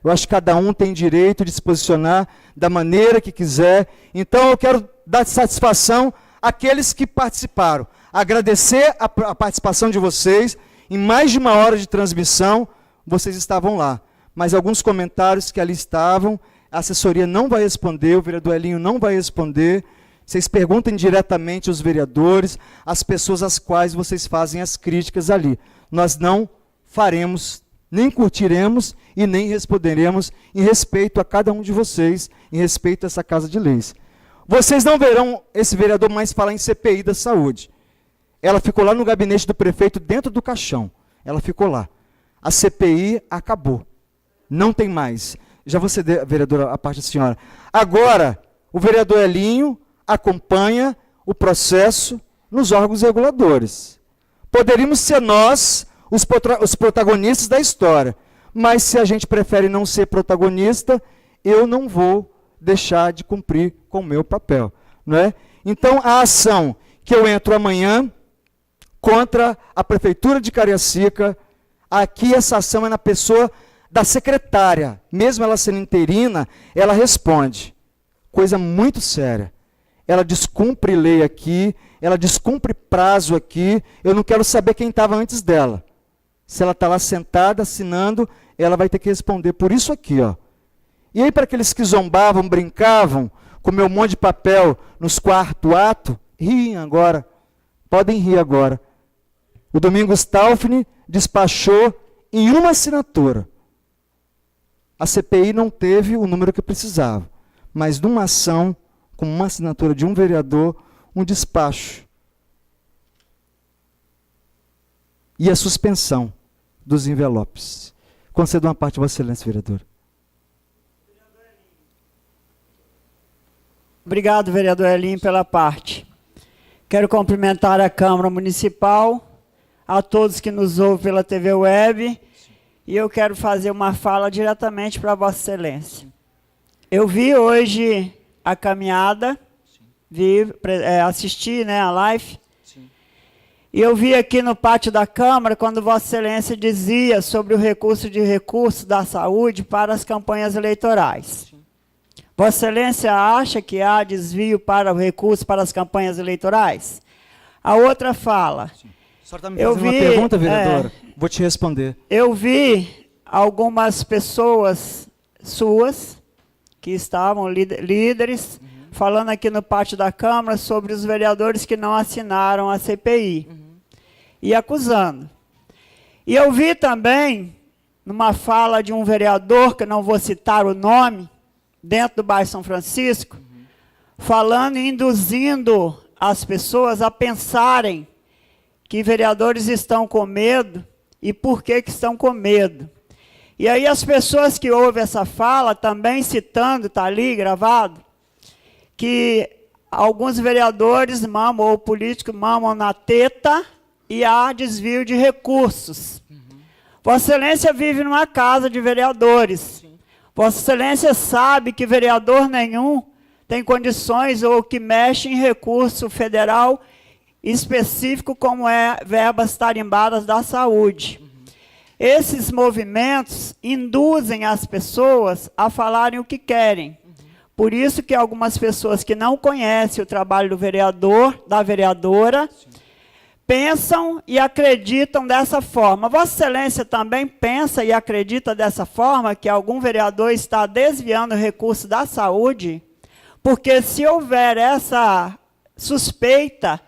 Eu acho que cada um tem direito de se posicionar da maneira que quiser. Então eu quero dar satisfação àqueles que participaram. Agradecer a participação de vocês. Em mais de 1 hora de transmissão, vocês estavam lá. Mas alguns comentários que ali estavam, a assessoria não vai responder, o vereador Elinho não vai responder. Vocês perguntem diretamente aos vereadores, às pessoas às quais vocês fazem as críticas ali. Nós não faremos, nem curtiremos e nem responderemos em respeito a cada um de vocês, em respeito a essa Casa de Leis. Vocês não verão esse vereador mais falar em CPI da saúde. Ela ficou lá no gabinete do prefeito, dentro do caixão. Ela ficou lá. A CPI acabou. Não tem mais. Já vou ceder, vereadora, a parte da senhora. Agora, o vereador Elinho acompanha o processo nos órgãos reguladores. Poderíamos ser nós os protagonistas da história, mas se a gente prefere não ser protagonista, eu não vou deixar de cumprir com o meu papel, não é? Então, a ação que eu entro amanhã contra a Prefeitura de Cariacica, aqui essa ação é na pessoa da secretária, mesmo ela sendo interina, ela responde. Coisa muito séria. Ela descumpre lei aqui, ela descumpre prazo aqui, eu não quero saber quem estava antes dela. Se ela está lá sentada, assinando, ela vai ter que responder por isso aqui, ó. E aí, para aqueles que zombavam, brincavam, com meu monte de papel nos quarto ato, riem agora. Podem rir agora. O Domingos Taufni despachou em uma assinatura. A CPI não teve o número que precisava, mas numa ação, com uma assinatura de um vereador, um despacho. E a suspensão dos envelopes. Concedo uma parte, Vossa Excelência, vereador. Obrigado, vereador Elinho, pela parte. Quero cumprimentar a Câmara Municipal, a todos que nos ouvem pela TV Web, e eu quero fazer uma fala diretamente para Vossa Excelência. Eu vi hoje a caminhada, assisti, né, a live, e eu vi aqui no pátio da Câmara, quando Vossa Excelência dizia sobre o recurso da saúde para as campanhas eleitorais. Vossa Excelência acha que há desvio para o recurso para as campanhas eleitorais? A outra fala. Sim. A senhora está me fazendo uma pergunta, vereadora? Vou te responder. Eu vi algumas pessoas suas, que estavam líderes, falando aqui no pátio da Câmara sobre os vereadores que não assinaram a CPI. E acusando. E eu vi também, numa fala de um vereador, que eu não vou citar o nome, dentro do bairro São Francisco, falando e induzindo as pessoas a pensarem que vereadores estão com medo e por que estão com medo. E aí as pessoas que ouvem essa fala, também citando, está ali gravado, que alguns vereadores mamam, ou políticos mamam na teta e há desvio de recursos. Vossa Excelência vive numa casa de vereadores. Vossa Excelência sabe que vereador nenhum tem condições ou que mexe em recurso federal específico, como é verbas tarimbadas da saúde. Esses movimentos induzem as pessoas a falarem o que querem. Por isso que algumas pessoas que não conhecem o trabalho do vereador, da vereadora, pensam e acreditam dessa forma. Vossa Excelência também pensa e acredita dessa forma que algum vereador está desviando o recurso da saúde? Porque se houver essa suspeita,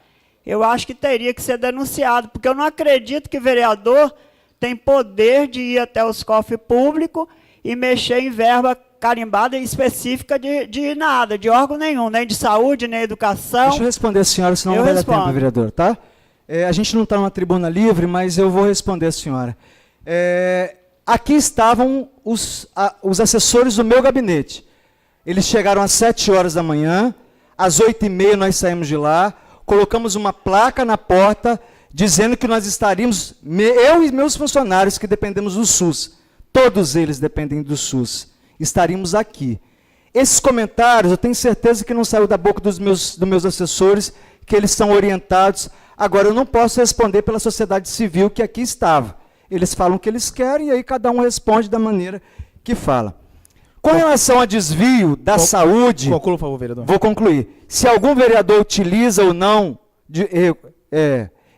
eu acho que teria que ser denunciado, porque eu não acredito que vereador tem poder de ir até os cofres públicos e mexer em verba carimbada específica de nada, de órgão nenhum, nem de saúde, nem educação. Deixa eu responder a senhora, senão não vai dar tempo, vereador, tá? A gente não está numa tribuna livre, mas eu vou responder a senhora. Aqui estavam os assessores do meu gabinete. Eles chegaram às 7 horas da manhã, às 8h30 nós saímos de lá, colocamos uma placa na porta dizendo que nós estaríamos, eu e meus funcionários que dependemos do SUS, todos eles dependem do SUS, estaríamos aqui. Esses comentários, eu tenho certeza que não saiu da boca dos meus assessores, que eles são orientados Agora, eu não posso responder pela sociedade civil que aqui estava. Eles falam o que eles querem e aí cada um responde da maneira que fala. Com relação a desvio da saúde... Conclua, por favor, vereador. Vou concluir. Se algum vereador utiliza ou não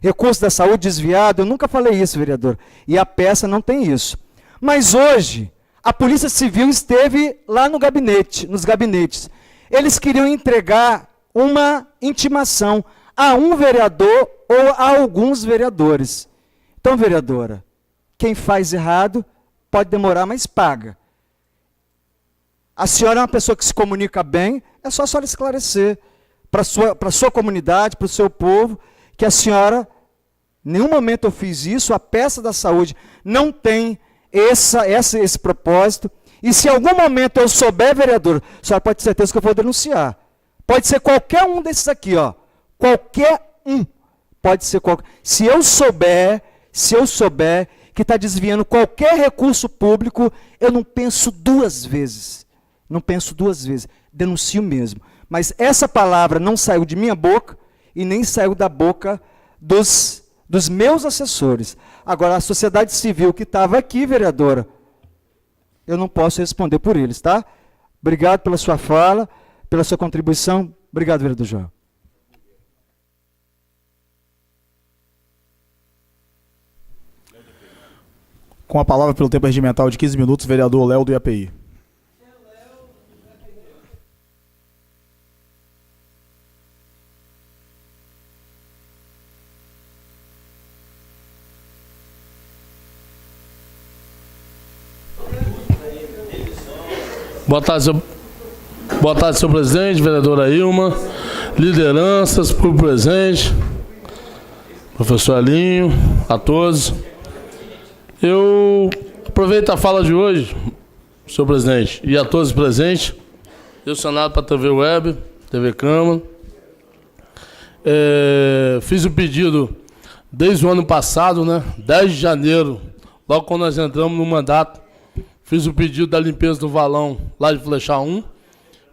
recurso da saúde desviado, eu nunca falei isso, vereador. E a peça não tem isso. Mas hoje, a Polícia Civil esteve lá no gabinete, nos gabinetes. Eles queriam entregar uma intimação a um vereador ou a alguns vereadores. Então, vereadora, quem faz errado pode demorar, mas paga. A senhora é uma pessoa que se comunica bem, é só a senhora esclarecer para a sua comunidade, para o seu povo, que a senhora, em nenhum momento eu fiz isso, a peça da saúde não tem esse propósito, e se em algum momento eu souber, vereador, a senhora pode ter certeza que eu vou denunciar. Pode ser qualquer um desses aqui, ó. Qualquer um. Pode ser qualquer. Se eu souber que está desviando qualquer recurso público, eu não penso duas vezes. Não penso duas vezes. Denuncio mesmo. Mas essa palavra não saiu de minha boca e nem saiu da boca dos meus assessores. Agora, a sociedade civil que estava aqui, vereadora, eu não posso responder por eles, tá? Obrigado pela sua fala, pela sua contribuição. Obrigado, vereador João. Com a palavra pelo tempo regimental de 15 minutos, vereador Léo do IAPI. Boa tarde, senhor presidente, vereadora Ilma, lideranças, público presente, professor Alinho, a todos. Eu aproveito a fala de hoje, senhor presidente, e a todos presentes, direcionado para a TV Web, TV Câmara. Fiz o pedido desde o ano passado, né, 10 de janeiro, logo quando nós entramos no mandato, fiz o pedido da limpeza do valão lá de Flechar 1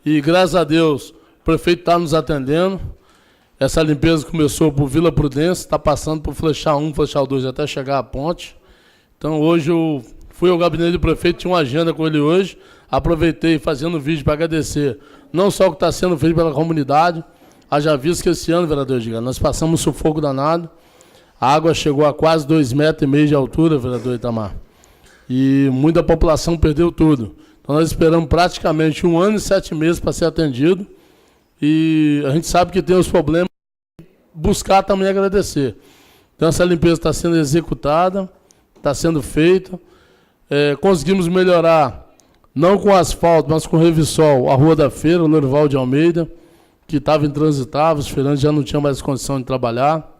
e, graças a Deus, o prefeito está nos atendendo. Essa limpeza começou por Vila Prudência, está passando por Flechar 1, Flechar 2 até chegar à ponte. Então, hoje eu fui ao gabinete do prefeito, tinha uma agenda com ele hoje, aproveitei fazendo vídeo para agradecer não só o que está sendo feito pela comunidade, haja visto que esse ano, vereador Edgar, nós passamos um sufoco danado, a água chegou a quase 2,5 metros de altura, vereador Itamar. E muita população perdeu tudo. Então nós esperamos praticamente 1 ano e 7 meses para ser atendido. E a gente sabe que tem os problemas, buscar também agradecer. Então essa limpeza está sendo executada, está sendo feita. Conseguimos melhorar, não com asfalto, mas com revissol, a Rua da Feira, o Norival de Almeida, que estava intransitável, os feirantes já não tinham mais condição de trabalhar.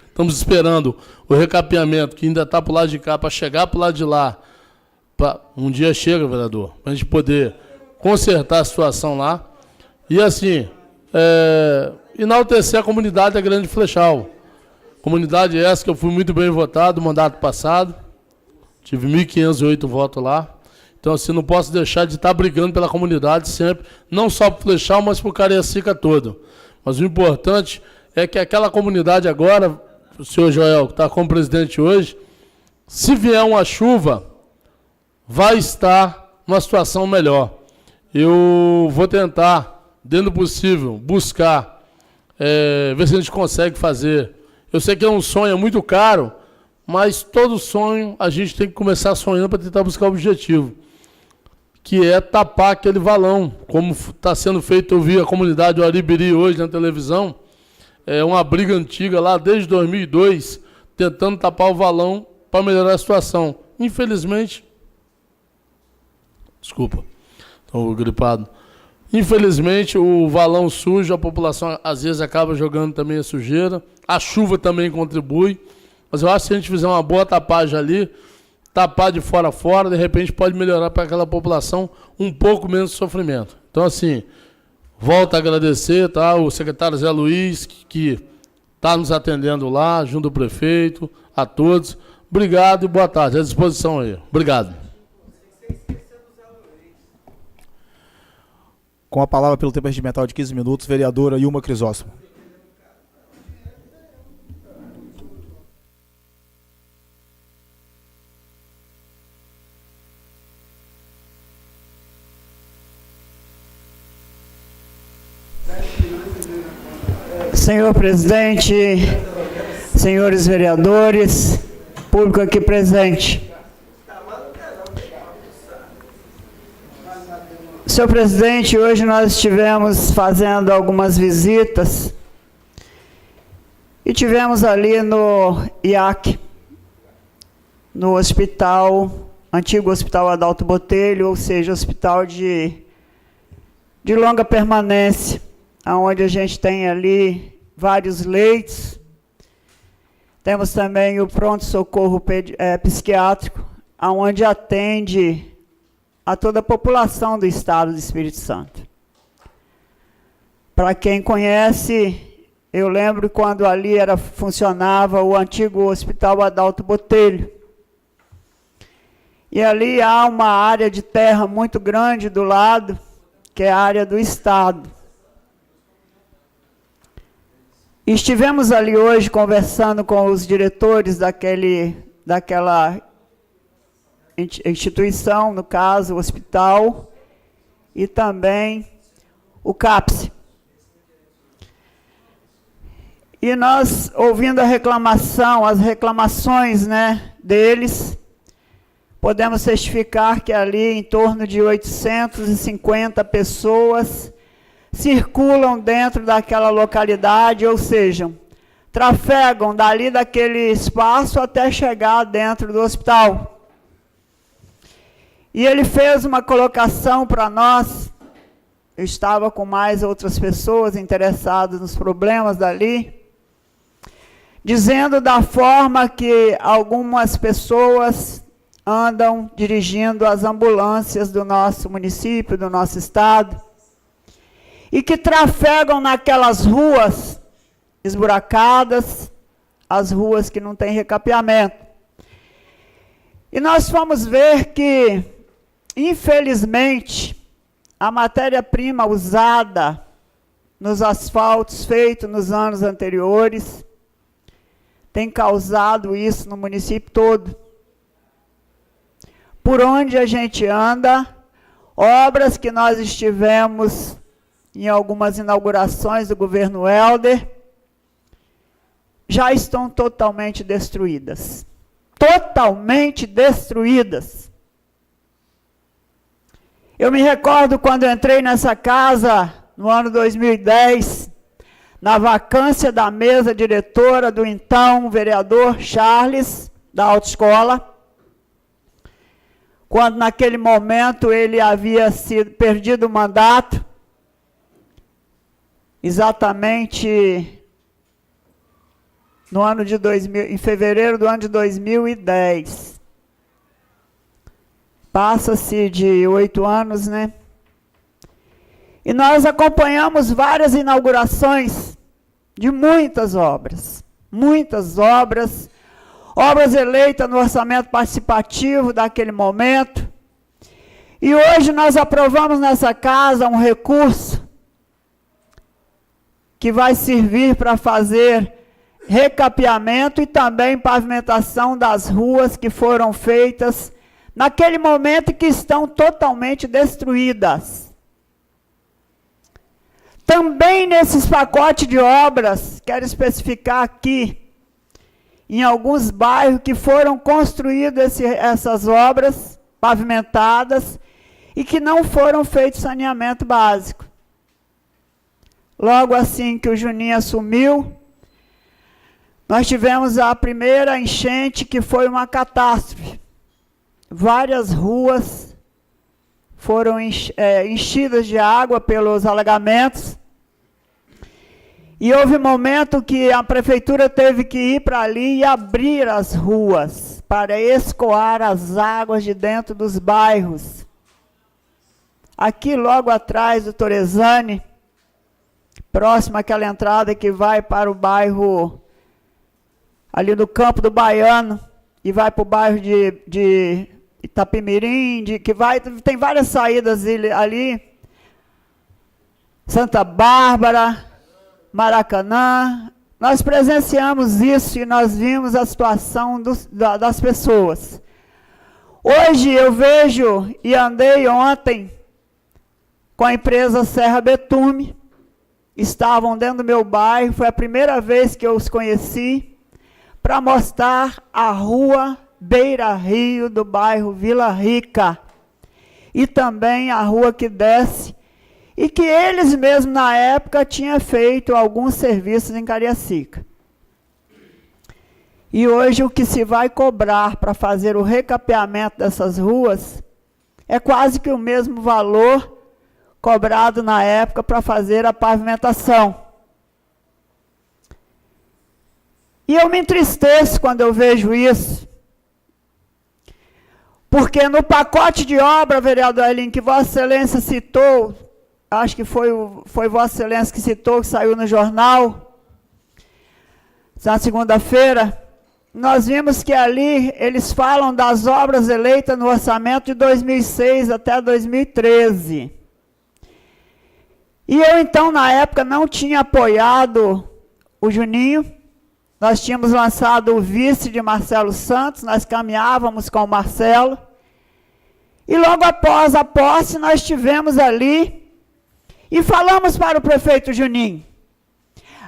Estamos esperando o recapeamento, que ainda está para o lado de cá, para chegar para o lado de lá. Um dia chega, vereador, para a gente poder consertar a situação lá. E assim, enaltecer a comunidade da Grande Flechal. Comunidade essa que eu fui muito bem votado no mandato passado. Tive 1.508 votos lá. Então, assim, não posso deixar de estar brigando pela comunidade sempre, não só para o Flechal, mas para o Cariacica todo. Mas o importante é que aquela comunidade agora, o senhor Joel, que está como presidente hoje, se vier uma chuva, vai estar numa situação melhor. Eu vou tentar, dentro do possível, buscar, ver se a gente consegue fazer. Eu sei que é um sonho, é muito caro, mas todo sonho a gente tem que começar sonhando para tentar buscar o objetivo, que é tapar aquele valão, como está sendo feito. Eu vi a comunidade do Aribiri hoje na televisão, uma briga antiga lá desde 2002, tentando tapar o valão para melhorar a situação. Infelizmente, desculpa, estou gripado. Infelizmente, o valão sujo, a população às vezes acaba jogando também a sujeira, a chuva também contribui, mas eu acho que se a gente fizer uma boa tapagem ali, tapar de fora a fora, de repente pode melhorar para aquela população um pouco menos de sofrimento. Então, assim, volto a agradecer, tá, o secretário Zé Luiz, que está nos atendendo lá, junto ao prefeito, a todos. Obrigado e boa tarde. À disposição aí. Obrigado. Com a palavra pelo tempo regimental de 15 minutos, vereadora Ilma Crisóstomo. Senhor presidente, senhores vereadores, público aqui presente. Senhor presidente, hoje nós estivemos fazendo algumas visitas e tivemos ali no IAC, no hospital, antigo Hospital Adalto Botelho, ou seja, hospital de longa permanência, onde a gente tem ali vários leitos. Temos também o pronto-socorro psiquiátrico, onde atende a toda a população do estado do Espírito Santo. Para quem conhece, eu lembro quando ali funcionava o antigo Hospital Adalto Botelho. E ali há uma área de terra muito grande do lado, que é a área do Estado. Estivemos ali hoje conversando com os diretores daquela instituição, no caso, o hospital, e também o CAPS. E nós, ouvindo as reclamações, deles, podemos testificar que ali em torno de 850 pessoas circulam dentro daquela localidade, ou seja, trafegam dali daquele espaço até chegar dentro do hospital. E ele fez uma colocação para nós, eu estava com mais outras pessoas interessadas nos problemas dali, dizendo da forma que algumas pessoas andam dirigindo as ambulâncias do nosso município, do nosso estado, e que trafegam naquelas ruas esburacadas, as ruas que não têm recapeamento. E nós fomos ver que, infelizmente, a matéria-prima usada nos asfaltos feitos nos anos anteriores tem causado isso no município todo. Por onde a gente anda, obras que nós estivemos em algumas inaugurações do governo Helder, já estão totalmente destruídas. Totalmente destruídas. Eu me recordo quando eu entrei nessa casa, no ano 2010, na vacância da mesa diretora do então vereador Charles, da autoescola, quando naquele momento ele havia perdido o mandato, exatamente no ano de em fevereiro do ano de 2010. Passa-se de 8 anos, E nós acompanhamos várias inaugurações de muitas obras. Muitas obras. Obras eleitas no orçamento participativo daquele momento. E hoje nós aprovamos nessa casa um recurso que vai servir para fazer recapeamento e também pavimentação das ruas que foram feitas naquele momento e que estão totalmente destruídas. Também nesses pacotes de obras, quero especificar aqui, em alguns bairros que foram construídas essas obras pavimentadas e que não foram feitos saneamento básico. Logo assim que o Juninho assumiu, nós tivemos a primeira enchente, que foi uma catástrofe. Várias ruas foram enchidas de água pelos alagamentos. E houve um momento que a prefeitura teve que ir para ali e abrir as ruas para escoar as águas de dentro dos bairros. Aqui logo atrás do Torezani, próximo àquela entrada que vai para o bairro, ali do Campo do Baiano, e vai para o bairro de Itapemirim, tem várias saídas ali, Santa Bárbara, Maracanã. Nós presenciamos isso e nós vimos a situação das pessoas. Hoje eu vejo, e andei ontem com a empresa Serra Betume, estavam dentro do meu bairro, foi a primeira vez que eu os conheci, para mostrar a rua Beira Rio do bairro Vila Rica, e também a rua que desce, e que eles mesmos na época tinham feito alguns serviços em Cariacica. E hoje o que se vai cobrar para fazer o recapeamento dessas ruas é quase que o mesmo valor cobrado na época para fazer a pavimentação. E eu me entristeço quando eu vejo isso, porque no pacote de obra, vereador Elinho, que Vossa Excelência citou, acho que foi Vossa Excelência que citou, que saiu no jornal, na segunda-feira, nós vimos que ali eles falam das obras eleitas no orçamento de 2006 até 2013. E eu, então, na época, não tinha apoiado o Juninho. Nós tínhamos lançado o vice de Marcelo Santos, nós caminhávamos com o Marcelo. E logo após a posse, nós estivemos ali e falamos para o prefeito Juninho: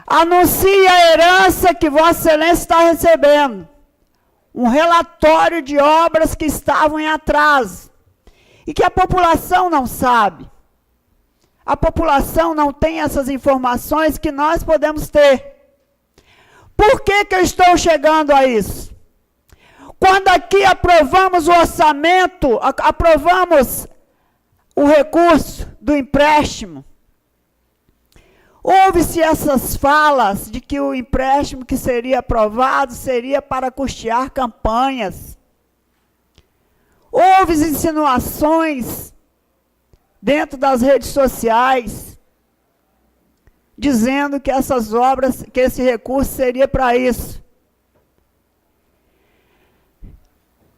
anuncie a herança que Vossa Excelência está recebendo. Um relatório de obras que estavam em atraso. E que a população não sabe. A população não tem essas informações que nós podemos ter. Por que eu estou chegando a isso? Quando aqui aprovamos o orçamento, aprovamos o recurso do empréstimo, houve-se essas falas de que o empréstimo que seria aprovado seria para custear campanhas. Houve insinuações dentro das redes sociais, dizendo que essas obras, que esse recurso seria para isso.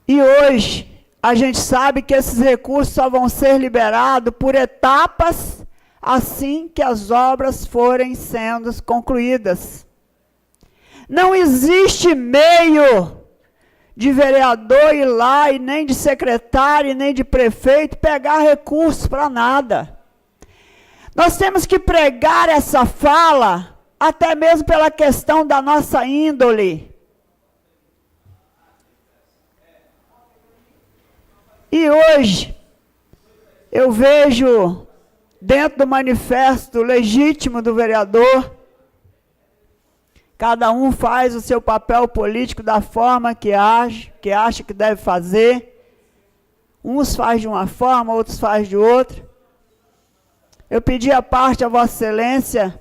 E hoje, a gente sabe que esses recursos só vão ser liberados por etapas, assim que as obras forem sendo concluídas. Não existe meio de vereador ir lá, e nem de secretário, e nem de prefeito, pegar recursos para nada. Nós temos que pregar essa fala, até mesmo pela questão da nossa índole. E hoje, eu vejo, dentro do manifesto legítimo do vereador, cada um faz o seu papel político da forma que acha que deve fazer. Uns faz de uma forma, outros faz de outra. Eu pedi a parte a Vossa Excelência,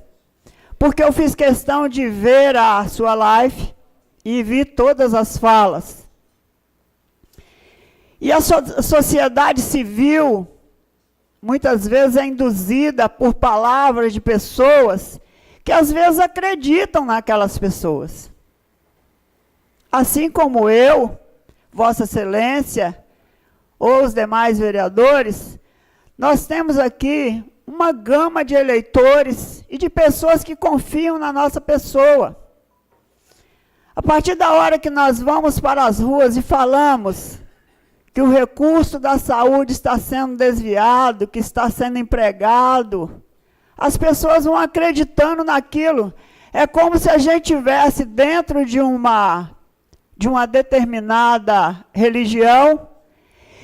porque eu fiz questão de ver a sua live e vi todas as falas. E a sociedade civil, muitas vezes, é induzida por palavras de pessoas que às vezes acreditam naquelas pessoas. Assim como eu, Vossa Excelência, ou os demais vereadores, nós temos aqui uma gama de eleitores e de pessoas que confiam na nossa pessoa. A partir da hora que nós vamos para as ruas e falamos que o recurso da saúde está sendo desviado, que está sendo empregado, as pessoas vão acreditando naquilo. É como se a gente estivesse dentro de uma determinada religião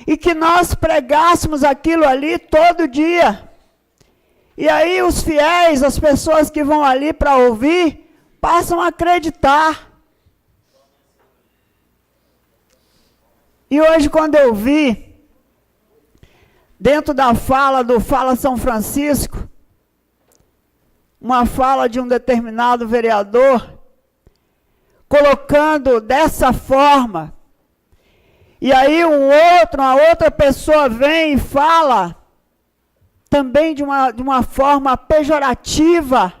e que nós pregássemos aquilo ali todo dia. E aí os fiéis, as pessoas que vão ali para ouvir, passam a acreditar. E hoje, quando eu vi, dentro da fala do Fala São Francisco, uma fala de um determinado vereador, colocando dessa forma, e aí uma outra pessoa vem e fala, também de uma forma pejorativa,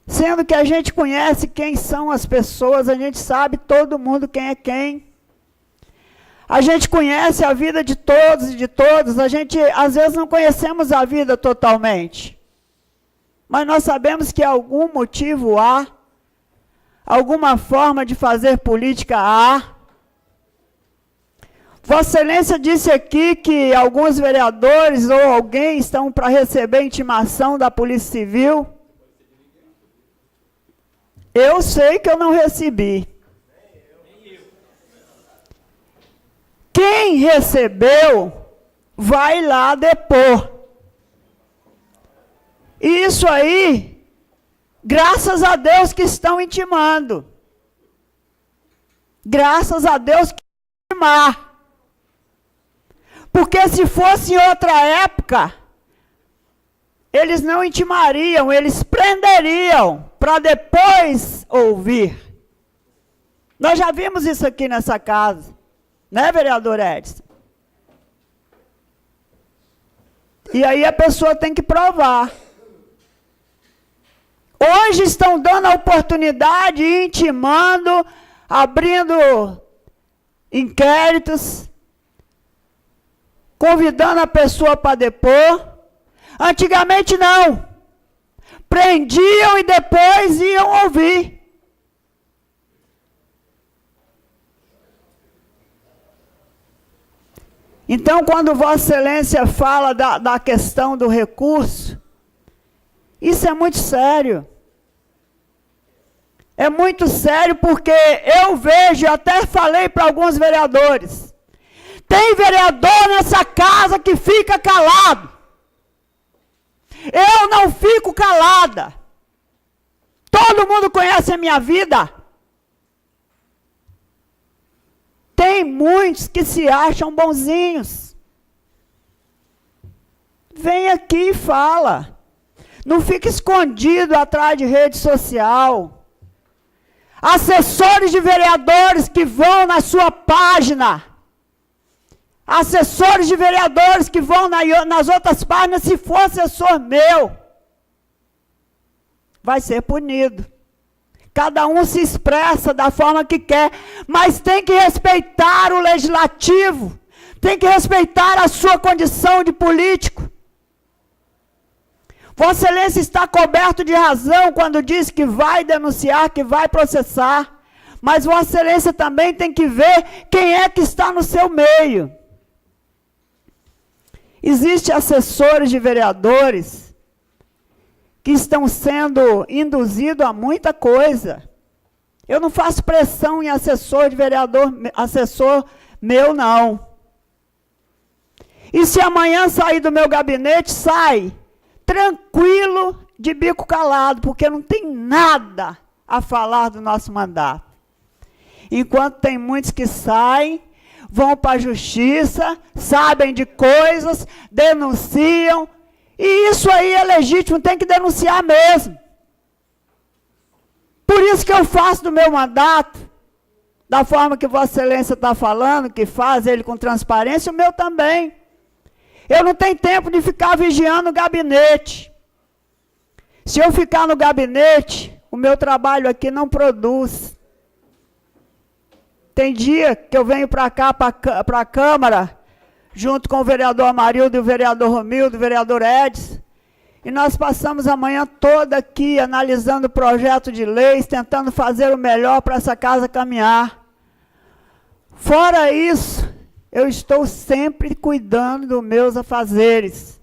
sendo que a gente conhece quem são as pessoas, a gente sabe todo mundo quem é quem. A gente conhece a vida de todos e de todas, a gente às vezes não conhecemos a vida totalmente. Mas nós sabemos que algum motivo há, alguma forma de fazer política há. Vossa Excelência disse aqui que alguns vereadores ou alguém estão para receber intimação da Polícia Civil. Eu sei que eu não recebi. Quem recebeu, vai lá depor. E isso aí, graças a Deus que estão intimando. Graças a Deus que estão intimando. Porque se fosse em outra época, eles não intimariam, eles prenderiam para depois ouvir. Nós já vimos isso aqui nessa casa, né, vereador Edson? E aí a pessoa tem que provar. Hoje estão dando a oportunidade, intimando, abrindo inquéritos, convidando a pessoa para depor. Antigamente não. Prendiam e depois iam ouvir. Então, quando Vossa Excelência fala da questão do recurso, isso é muito sério. É muito sério porque eu vejo, até falei para alguns vereadores, tem vereador nessa casa que fica calado. Eu não fico calada. Todo mundo conhece a minha vida. Tem muitos que se acham bonzinhos. Vem aqui e fala. Não fica escondido atrás de rede social. Assessores de vereadores que vão na sua página. Assessores de vereadores que vão nas outras páginas, se for assessor meu, vai ser punido. Cada um se expressa da forma que quer, mas tem que respeitar o legislativo, tem que respeitar a sua condição de político. Vossa Excelência está coberto de razão quando diz que vai denunciar, que vai processar, mas Vossa Excelência também tem que ver quem é que está no seu meio. Existem assessores de vereadores que estão sendo induzidos a muita coisa. Eu não faço pressão em assessor de vereador, assessor meu, não. E se amanhã sair do meu gabinete, sai tranquilo, de bico calado, porque não tem nada a falar do nosso mandato. Enquanto tem muitos que saem, vão para a justiça, sabem de coisas, denunciam, e isso aí é legítimo, tem que denunciar mesmo. Por isso que eu faço do meu mandato, da forma que Vossa Excelência está falando, que faz ele com transparência, o meu também. Eu não tenho tempo de ficar vigiando o gabinete. Se eu ficar no gabinete, o meu trabalho aqui não produz. Tem dia que eu venho para cá, para a Câmara, junto com o vereador Amarildo, o vereador Romildo, o vereador Edson, e nós passamos a manhã toda aqui, analisando o projeto de leis, tentando fazer o melhor para essa casa caminhar. Fora isso, eu estou sempre cuidando dos meus afazeres.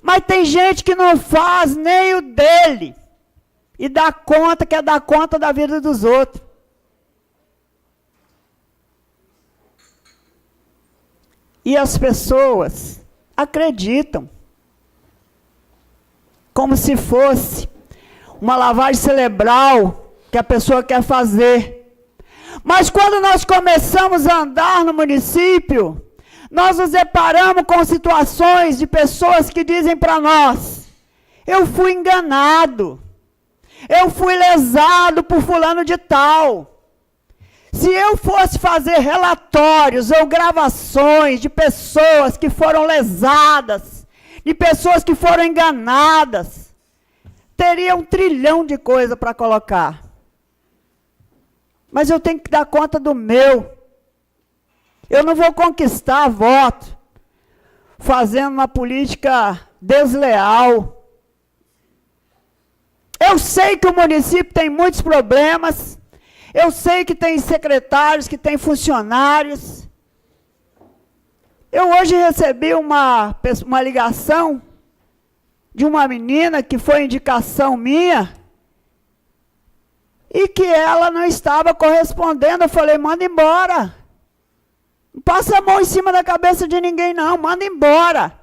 Mas tem gente que não faz nem o dele, e dá conta, quer dar conta da vida dos outros. E as pessoas acreditam, como se fosse uma lavagem cerebral que a pessoa quer fazer. Mas quando nós começamos a andar no município, nós nos deparamos com situações de pessoas que dizem para nós: eu fui enganado, eu fui lesado por fulano de tal. Se eu fosse fazer relatórios ou gravações de pessoas que foram lesadas, de pessoas que foram enganadas, teria 1 trilhão de coisa para colocar. Mas eu tenho que dar conta do meu. Eu não vou conquistar voto fazendo uma política desleal. Eu sei que o município tem muitos problemas. Eu sei que tem secretários, que tem funcionários. Eu hoje recebi uma ligação de uma menina que foi indicação minha e que ela não estava correspondendo. Eu falei, manda embora. Não passa a mão em cima da cabeça de ninguém, não. Manda embora.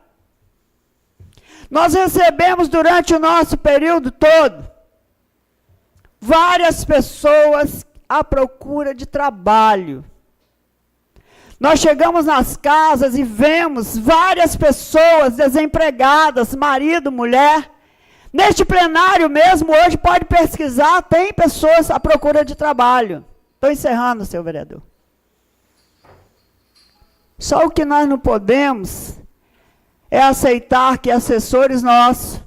Nós recebemos durante o nosso período todo várias pessoas à procura de trabalho. Nós chegamos nas casas e vemos várias pessoas desempregadas, marido, mulher. Neste plenário mesmo, hoje pode pesquisar, tem pessoas à procura de trabalho. Estou encerrando, senhor vereador. Só o que nós não podemos é aceitar que assessores nossos,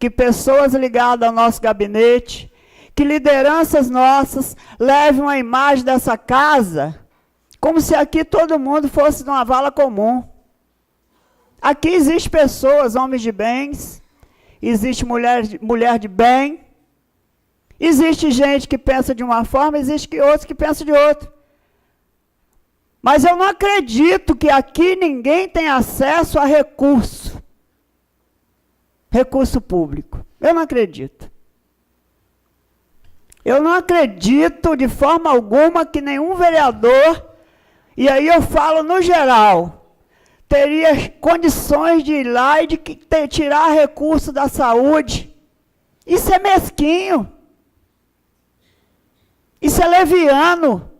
que pessoas ligadas ao nosso gabinete, que lideranças nossas levem uma imagem dessa casa como se aqui todo mundo fosse de uma vala comum. Aqui existem pessoas, homens de bens, existe mulher de bem, existe gente que pensa de uma forma, existe outros que pensam de outra. Mas eu não acredito que aqui ninguém tem acesso a recurso público. Eu não acredito. Eu não acredito de forma alguma que nenhum vereador, e aí eu falo no geral, teria condições de ir lá e de tirar recurso da saúde. Isso é mesquinho. Isso é leviano.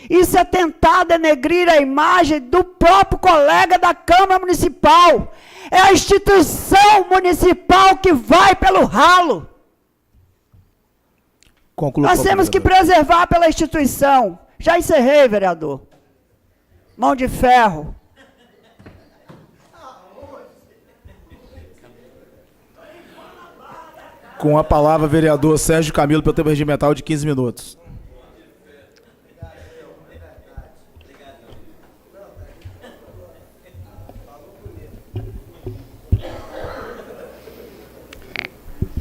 Isso é tentar denegrir a imagem do próprio colega da Câmara Municipal. É a instituição municipal que vai pelo ralo. Conclua, Nós temos que preservar pela instituição. Já encerrei, vereador. Mão de ferro. Com a palavra, vereador Sérgio Camilo, pelo tempo regimental de 15 minutos.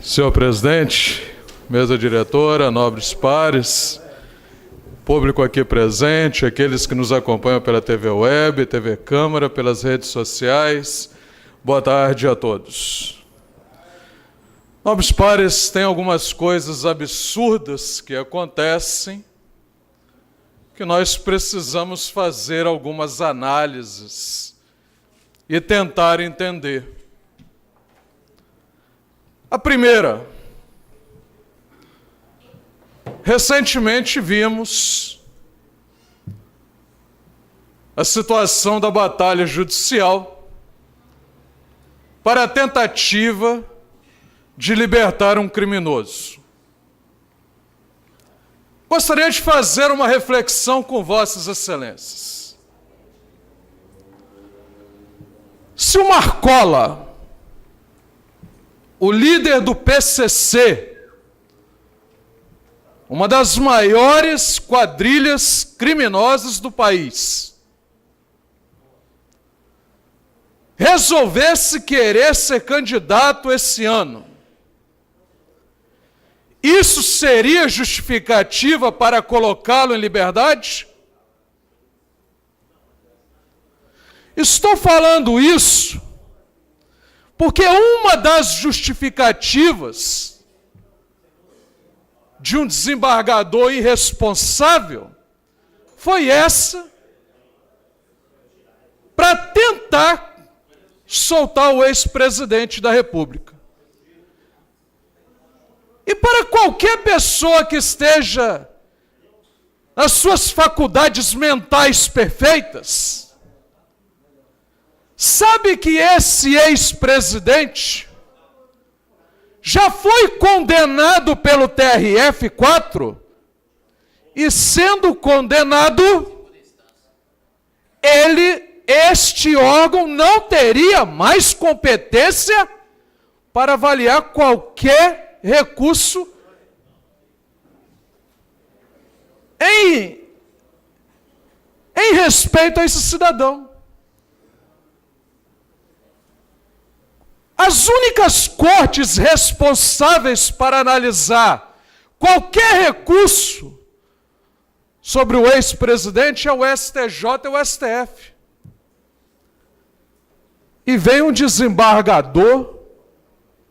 Senhor presidente, mesa diretora, nobres pares, público aqui presente, aqueles que nos acompanham pela TV Web, TV Câmara, pelas redes sociais, boa tarde a todos. Nobres pares, tem algumas coisas absurdas que acontecem que nós precisamos fazer algumas análises e tentar entender. A primeira, recentemente vimos a situação da batalha judicial para a tentativa de libertar um criminoso. Gostaria de fazer uma reflexão com Vossas Excelências. Se o Marcola, o líder do PCC, uma das maiores quadrilhas criminosas do país, resolvesse querer ser candidato esse ano, isso seria justificativa para colocá-lo em liberdade? Estou falando isso porque uma das justificativas de um desembargador irresponsável foi essa, para tentar soltar o ex-presidente da República. E para qualquer pessoa que esteja nas suas faculdades mentais perfeitas, sabe que esse ex-presidente já foi condenado pelo TRF4 e, sendo condenado, este órgão não teria mais competência para avaliar qualquer recurso em respeito a esse cidadão. As únicas cortes responsáveis para analisar qualquer recurso sobre o ex-presidente é o STJ e o STF. e vem um desembargador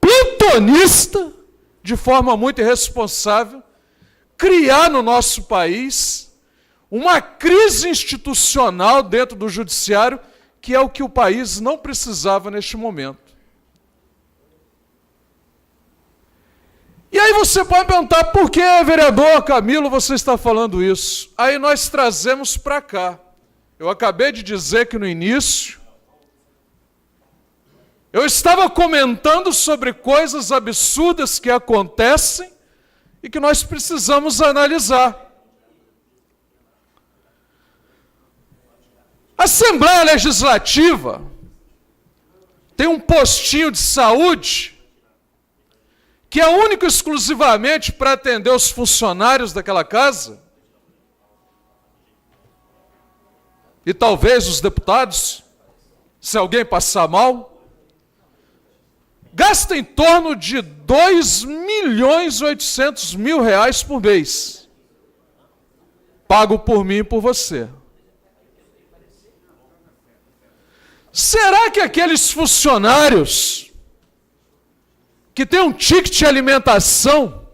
plantonista, de forma muito irresponsável, criar no nosso país uma crise institucional dentro do judiciário, que é o que o país não precisava neste momento. E aí você pode perguntar, por que, vereador Camilo, você está falando isso? Aí nós trazemos para cá. Eu acabei de dizer que no início, eu estava comentando sobre coisas absurdas que acontecem e que nós precisamos analisar. A Assembleia Legislativa tem um postinho de saúde que é único e exclusivamente para atender os funcionários daquela casa e talvez os deputados, se alguém passar mal, gasta em torno de R$2.800.000 por mês, pago por mim e por você. Será que aqueles funcionários que têm um ticket de alimentação,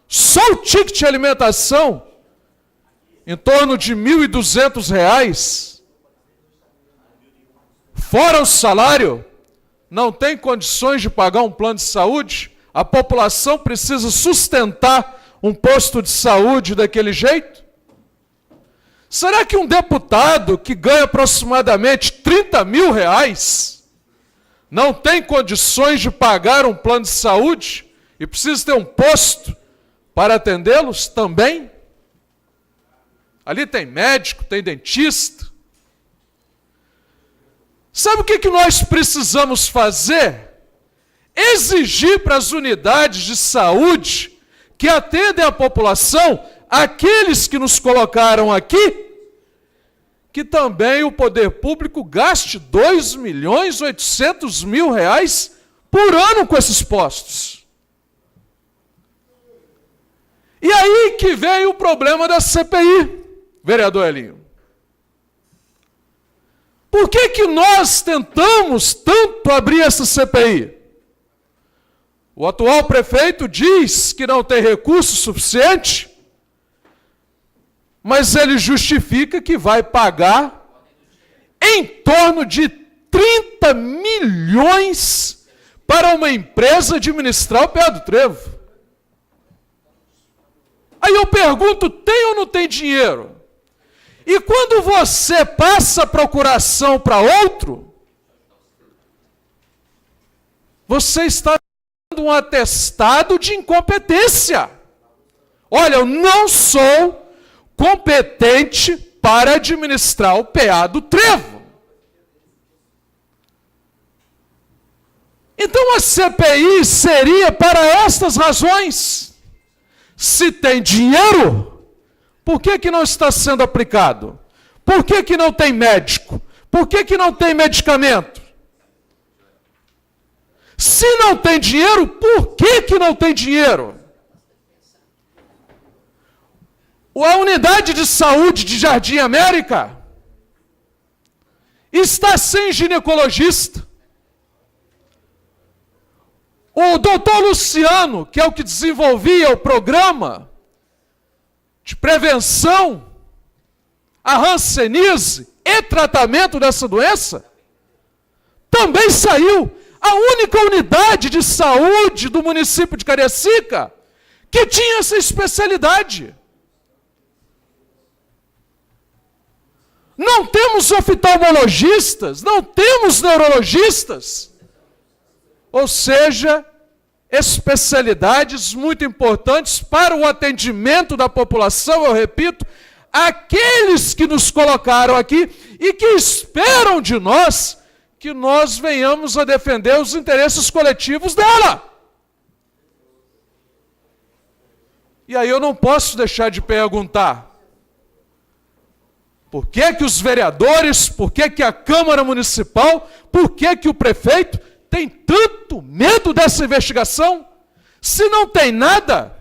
só o ticket de alimentação, em torno de R$1.200, fora o salário, não tem condições de pagar um plano de saúde? A população precisa sustentar um posto de saúde daquele jeito? Será que um deputado que ganha aproximadamente R$30.000 não tem condições de pagar um plano de saúde e precisa ter um posto para atendê-los também? Ali tem médico, tem dentista. Sabe o que nós precisamos fazer? Exigir para as unidades de saúde que atendem a população, aqueles que nos colocaram aqui, que também o poder público gaste R$2.800.000 por ano com esses postos. E aí que veio o problema da CPI, vereador Elinho. Por que nós tentamos tanto abrir essa CPI? O atual prefeito diz que não tem recurso suficiente, mas ele justifica que vai pagar em torno de 30 milhões para uma empresa administrar o Pé do Trevo. Aí eu pergunto, tem ou não tem dinheiro? E quando você passa a procuração para outro, você está dando um atestado de incompetência. Olha, eu não sou competente para administrar o PA do Trevo. Então a CPI seria para estas razões. Se tem dinheiro, por que não está sendo aplicado? Por que não tem médico? Por que não tem medicamento? Se não tem dinheiro, por que não tem dinheiro? A unidade de saúde de Jardim América está sem ginecologista. O doutor Luciano, que é o que desenvolvia o programa de prevenção, a hanseníase e tratamento dessa doença, também saiu. A única unidade de saúde do município de Cariacica que tinha essa especialidade. Não temos oftalmologistas, não temos neurologistas. Ou seja, especialidades muito importantes para o atendimento da população, eu repito, aqueles que nos colocaram aqui e que esperam de nós que nós venhamos a defender os interesses coletivos dela. E aí eu não posso deixar de perguntar, por que os vereadores, por que a Câmara Municipal, por que o prefeito tem tanto medo dessa investigação? Se não tem nada,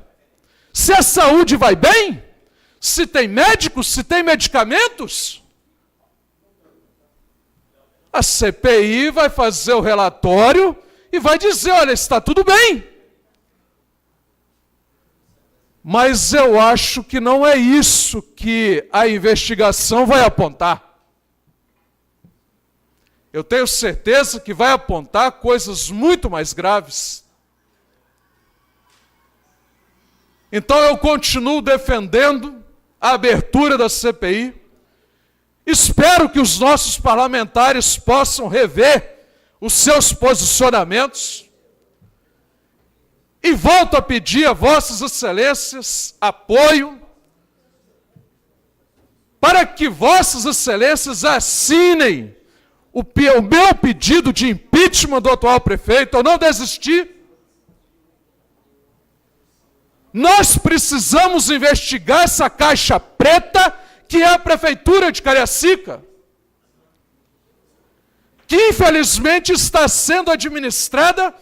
se a saúde vai bem, se tem médicos, se tem medicamentos, A CPI vai fazer o relatório e vai dizer, olha, está tudo bem. Mas eu acho que não é isso que a investigação vai apontar. Eu tenho certeza que vai apontar coisas muito mais graves. Então eu continuo defendendo a abertura da CPI. Espero que os nossos parlamentares possam rever os seus posicionamentos. E volto a pedir a vossas excelências apoio para que vossas excelências assinem o meu pedido de impeachment do atual prefeito. Eu não desisti. Nós precisamos investigar essa caixa preta que é a Prefeitura de Cariacica, que infelizmente está sendo administrada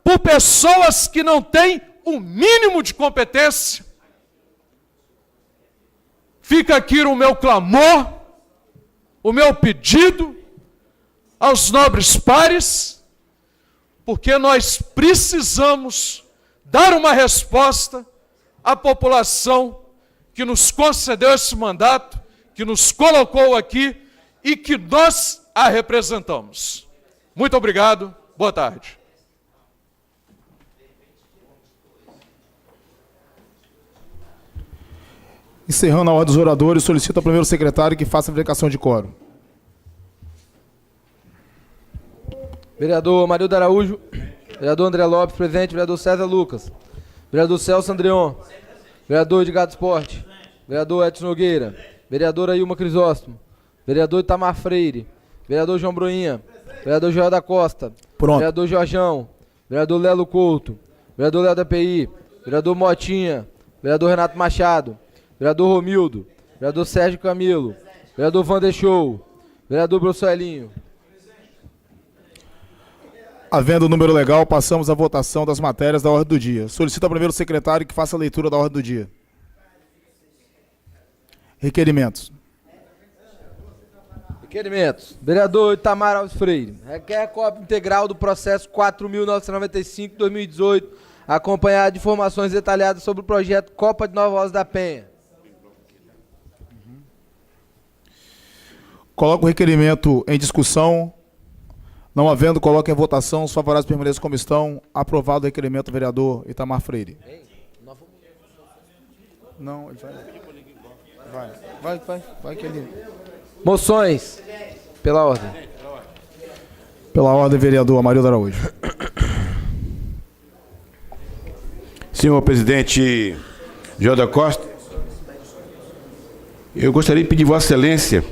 por pessoas que não têm o mínimo de competência. Fica aqui o meu clamor, o meu pedido aos nobres pares, porque nós precisamos dar uma resposta à população que nos concedeu esse mandato, que nos colocou aqui e que nós a representamos. Muito obrigado, boa tarde. Encerrando a ordem dos oradores, solicito ao primeiro secretário que faça a verificação de quórum. Vereador Marildo Araújo. Vereador André Lopes, presente. Vereador César Lucas. Vereador Celso Andreon. Vereador Edgar do Esporte. Vereador Edson Nogueira. Vereadora Ilma Crisóstomo. Vereador Itamar Freire. Vereador João Broinha. Vereador Joel da Costa. Pronto. Vereador Jorjão. Vereador Lelo Couto. Vereador Léo da PI. Vereador Motinha. Vereador Renato Machado. Vereador Romildo. Vereador Sérgio Camilo. Vereador Vander Show. Vereador Brossoelinho. Havendo o número legal, passamos à votação das matérias da ordem do dia. Solicito ao primeiro secretário que faça a leitura da ordem do dia. Requerimentos. Requerimentos. Vereador Itamar Alves Freire. Requer cópia integral do processo 4.995/2018, acompanhado de informações detalhadas sobre o projeto Copa de Nova Rosa da Penha. Coloco o requerimento em discussão. Não havendo, coloco em votação. Os favoráveis permaneçam como estão. Aprovado o requerimento do vereador Itamar Freire. Não, ele vai que ele... Moções. Pela ordem. Pela ordem, vereador Marildo Araújo. Senhor presidente Joel da Costa, eu gostaria de pedir Vossa Excelência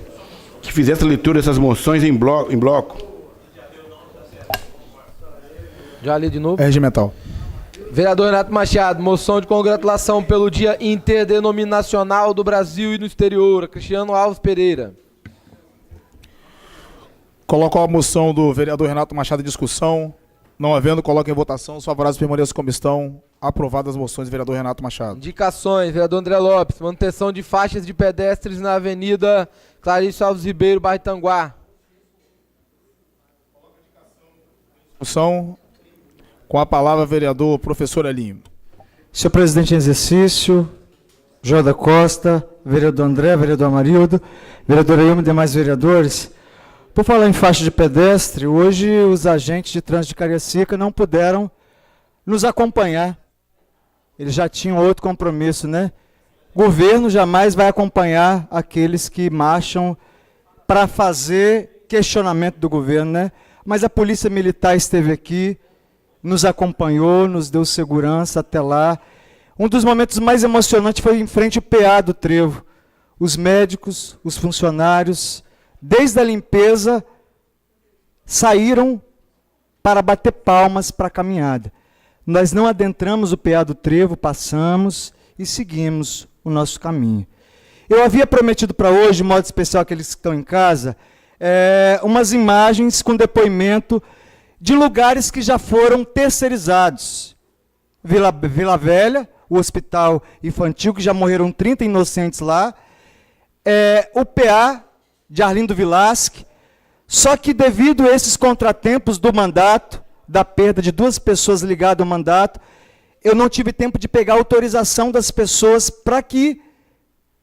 que fizesse a leitura dessas moções em bloco. Já li de novo. É regimental. Vereador Renato Machado, moção de congratulação pelo Dia Interdenominacional do Brasil e no exterior. Cristiano Alves Pereira. Coloco a moção do vereador Renato Machado em discussão. Não havendo, coloco em votação. Os favoráveis permaneçam como estão. Aprovadas as moções do vereador Renato Machado. Indicações. Vereador André Lopes. Manutenção de faixas de pedestres na Avenida Clarice Alves Ribeiro, bairro Tanguá. Discussão. Com a palavra, vereador professor Elinho. Senhor presidente em exercício, Joel da Costa, vereador André, vereador Amarildo, vereadora Ilma e demais vereadores. Por falar em faixa de pedestre, hoje os agentes de trânsito de Cariacica não puderam nos acompanhar. Eles já tinham outro compromisso, né? O governo jamais vai acompanhar aqueles que marcham para fazer questionamento do governo, né? Mas a Polícia Militar esteve aqui, nos acompanhou, nos deu segurança até lá. Um dos momentos mais emocionantes foi em frente ao PA do Trevo. Os médicos, os funcionários, desde a limpeza, saíram para bater palmas para a caminhada. Nós não adentramos o PA do Trevo, passamos e seguimos o nosso caminho. Eu havia prometido para hoje, de modo especial aqueles que estão em casa, umas imagens com depoimento de lugares que já foram terceirizados. Vila Velha, o hospital infantil, que já morreram 30 inocentes lá. O PA de Arlindo Vilasque, Só que devido a esses contratempos do mandato, da perda de 2 pessoas ligadas ao mandato, eu não tive tempo de pegar a autorização das pessoas para que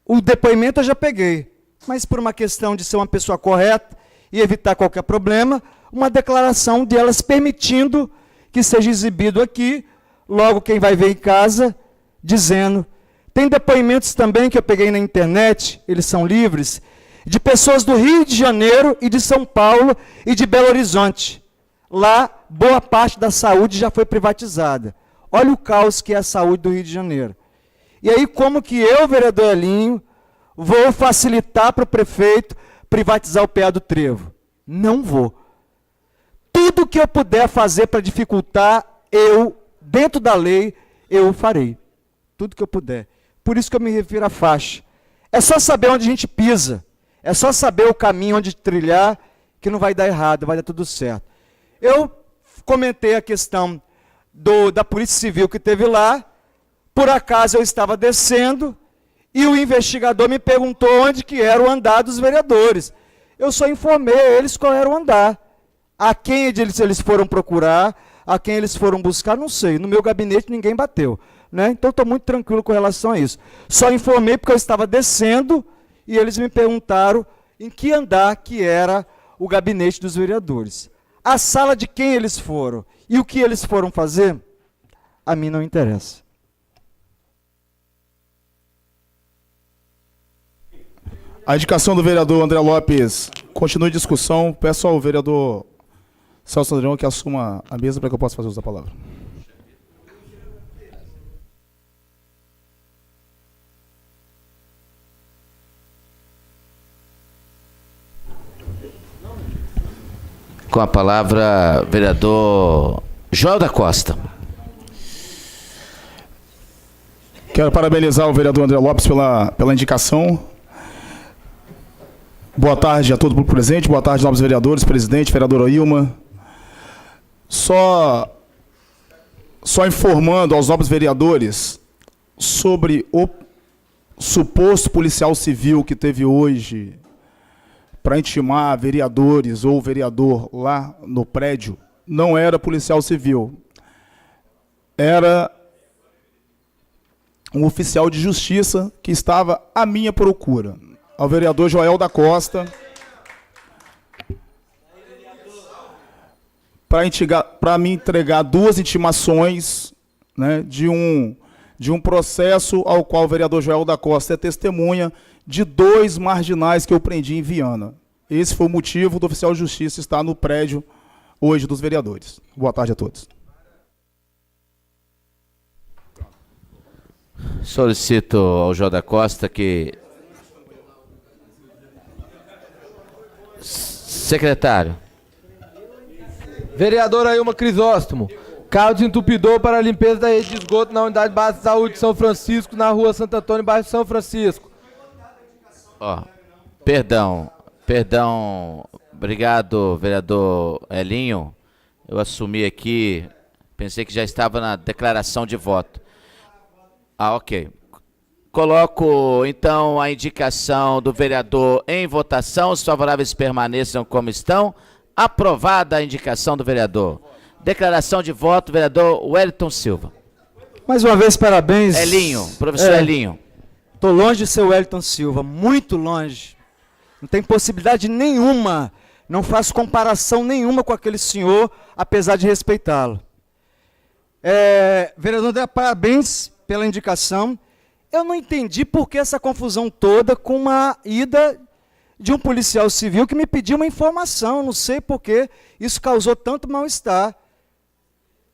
o depoimento eu já peguei. Mas por uma questão de ser uma pessoa correta e evitar qualquer problema, uma declaração de elas permitindo que seja exibido aqui, logo quem vai ver em casa, dizendo. Tem depoimentos também que eu peguei na internet, eles são livres, de pessoas do Rio de Janeiro e de São Paulo e de Belo Horizonte. Lá, boa parte da saúde já foi privatizada. Olha o caos que é a saúde do Rio de Janeiro. E aí, como que eu, vereador Elinho, vou facilitar para o prefeito privatizar o PA do Trevo? Não vou. Tudo que eu puder fazer para dificultar, eu, dentro da lei, eu farei. Tudo que eu puder. Por isso que eu me refiro à faixa. É só saber onde a gente pisa. É só saber o caminho onde trilhar, que não vai dar errado, vai dar tudo certo. Eu comentei a questão da Polícia Civil que teve lá. Por acaso eu estava descendo e o investigador me perguntou onde que era o andar dos vereadores. Eu só informei a eles qual era o andar. A quem eles foram procurar, a quem eles foram buscar, não sei. No meu gabinete ninguém bateu. Né? Então estou muito tranquilo com relação a isso. Só informei porque eu estava descendo e eles me perguntaram em que andar que era o gabinete dos vereadores. A sala de quem eles foram e o que eles foram fazer, a mim não interessa. A indicação do vereador André Lopes continua em discussão. Peço ao vereador Celso Andrão que assuma a mesa para que eu possa fazer uso da palavra. Com a palavra, vereador Joel da Costa. Quero parabenizar o vereador André Lopes pela indicação. Boa tarde a todo o público presente, boa tarde, novos vereadores, presidente, vereadora Ilma. Só informando aos novos vereadores sobre o suposto policial civil que teve hoje para intimar vereadores ou vereador lá no prédio, não era policial civil. Era um oficial de justiça que estava à minha procura. Ao vereador Joel da Costa, para me entregar 2 intimações, né, de um processo ao qual o vereador Joel da Costa é testemunha, de 2 marginais que eu prendi em Viana. Esse foi o motivo do oficial de justiça estar no prédio hoje dos vereadores. Boa tarde a todos. Solicito ao Joel da Costa que... Secretário. Vereadora Ailma Crisóstomo. Carro desentupidor para a limpeza da rede de esgoto na unidade básica de saúde de São Francisco, na rua Santo Antônio, bairro São Francisco. Perdão. Obrigado, vereador Elinho. Eu assumi aqui, pensei que já estava na declaração de voto. Ok. Coloco, então, a indicação do vereador em votação. Os favoráveis permaneçam como estão. Aprovada a indicação do vereador. Declaração de voto, vereador Wellington Silva. Mais uma vez, parabéns. Elinho, professor Elinho. Estou longe de ser o Wellington Silva, muito longe. Não tem possibilidade nenhuma. Não faço comparação nenhuma com aquele senhor, apesar de respeitá-lo. Vereador André, parabéns pela indicação. Eu não entendi por que essa confusão toda com uma ida de um policial civil que me pediu uma informação. Não sei por que isso causou tanto mal-estar.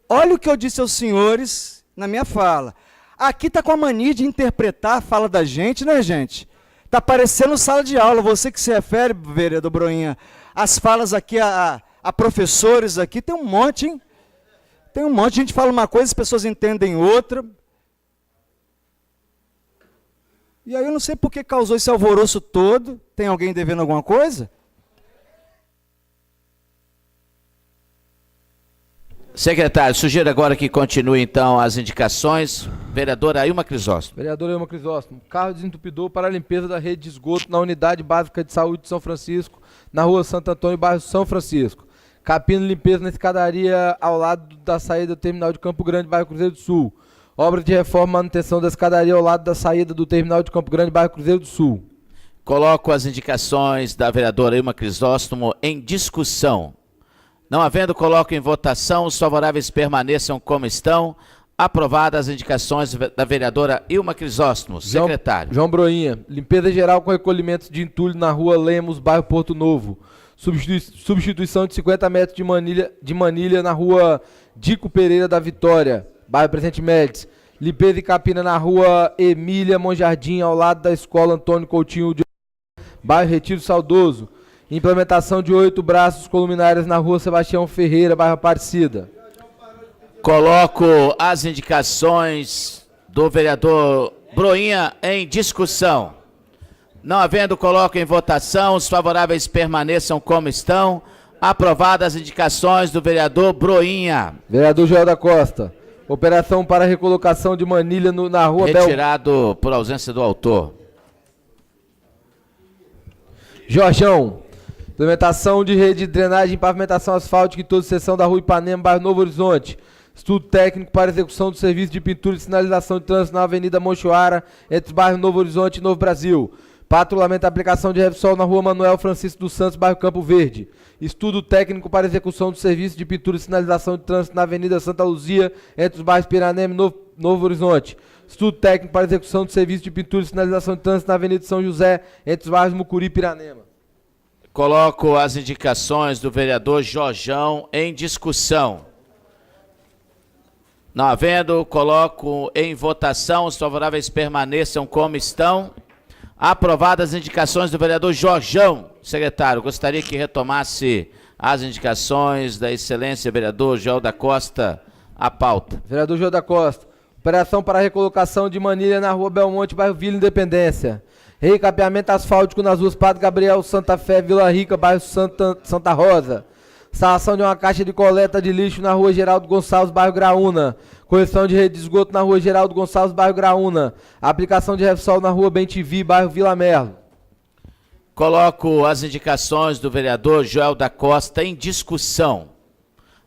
Olha o que eu disse aos senhores na minha fala. Aqui está com a mania de interpretar a fala da gente, né, gente? Está parecendo sala de aula. Você que se refere, vereador Broinha, as falas aqui a professores aqui, tem um monte, hein? Tem um monte. A gente fala uma coisa, as pessoas entendem outra. E aí eu não sei por que causou esse alvoroço todo. Tem alguém devendo alguma coisa? Secretário, sugiro agora que continue então as indicações. Vereadora Ilma Crisóstomo. Vereadora Ilma Crisóstomo. Carro desentupidor para a limpeza da rede de esgoto na Unidade Básica de Saúde de São Francisco, na Rua Santo Antônio, bairro São Francisco. Capina limpeza na escadaria ao lado da saída do terminal de Campo Grande, bairro Cruzeiro do Sul. Obra de reforma e manutenção da escadaria ao lado da saída do terminal de Campo Grande, bairro Cruzeiro do Sul. Coloco as indicações da vereadora Ilma Crisóstomo em discussão. Não havendo, coloco em votação. Os favoráveis permaneçam como estão. Aprovadas as indicações da vereadora Ilma Crisóstomo. Secretário. João Broinha. Limpeza geral com recolhimento de entulho na Rua Lemos, bairro Porto Novo. Substituição de 50 metros de manilha na Rua Dico Pereira da Vitória, bairro Presidente Médici. Limpeza e capina na Rua Emília Monjardim, ao lado da Escola Antônio Coutinho de bairro Retiro Saudoso. Implementação de 8 braços columinares na Rua Sebastião Ferreira, bairro Aparecida. Coloco as indicações do vereador Broinha em discussão. Não havendo, coloco em votação. Os favoráveis permaneçam como estão. Aprovadas as indicações do vereador Broinha. Vereador Joel da Costa. Operação para recolocação de manilha na Rua Retirado por ausência do autor. Jorjão. Implementação de rede de drenagem e pavimentação asfáltica em toda a seção da Rua Ipanema, bairro Novo Horizonte. Estudo técnico para execução do serviço de pintura e sinalização de trânsito na Avenida Monchoara, entre os bairros Novo Horizonte e Novo Brasil. Patrulhamento e aplicação de Revsol na Rua Manuel Francisco dos Santos, bairro Campo Verde. Estudo técnico para execução do serviço de pintura e sinalização de trânsito na Avenida Santa Luzia, entre os bairros Piranema e Novo Horizonte. Estudo técnico para execução do serviço de pintura e sinalização de trânsito na Avenida São José, entre os bairros Mucuri e Piranema. Coloco as indicações do vereador Jorjão em discussão. Não havendo, coloco em votação. Os favoráveis permaneçam como estão. Aprovadas as indicações do vereador Jorjão. Secretário, gostaria que retomasse as indicações da excelência vereador Joel da Costa à pauta. Vereador Joel da Costa. Operação para recolocação de manilha na Rua Belmonte, bairro Vila Independência. Recapeamento asfáltico nas ruas Padre Gabriel, Santa Fé, Vila Rica, bairro Santa Rosa. Instalação de uma caixa de coleta de lixo na Rua Geraldo Gonçalves, bairro Graúna. Correção de rede de esgoto na Rua Geraldo Gonçalves, bairro Graúna. Aplicação de Revsol na Rua Bem-TV, bairro Vila Merlo. Coloco as indicações do vereador Joel da Costa em discussão.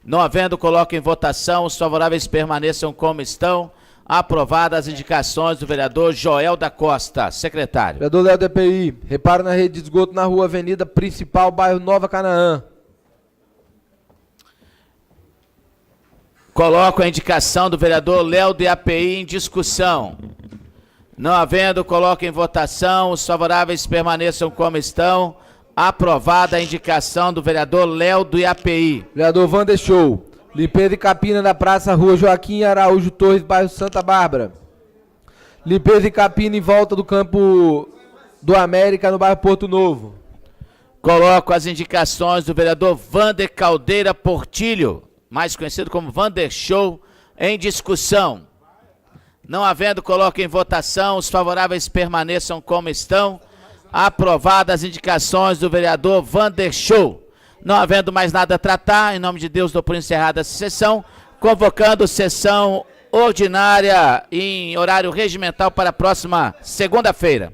Não havendo, coloco em votação. Os favoráveis permaneçam como estão. Aprovadas as indicações do vereador Joel da Costa. Secretário. Vereador Léo do EPI. Reparo na rede de esgoto na Rua Avenida Principal, bairro Nova Canaã. Coloco a indicação do vereador Léo do API em discussão. Não havendo, coloco em votação. Os favoráveis permaneçam como estão. Aprovada a indicação do vereador Léo do API. Vereador Wander Show. Limpeza e capina na Praça Rua Joaquim Araújo Torres, bairro Santa Bárbara. Limpeza e capina em volta do Campo do América, no bairro Porto Novo. Coloco as indicações do vereador Wander Caldeira Portilho, mais conhecido como Wander Show, em discussão. Não havendo, coloco em votação. Os favoráveis permaneçam como estão. Aprovadas as indicações do vereador Wander Show. Não havendo mais nada a tratar, em nome de Deus dou por encerrada essa sessão, convocando sessão ordinária em horário regimental para a próxima segunda-feira.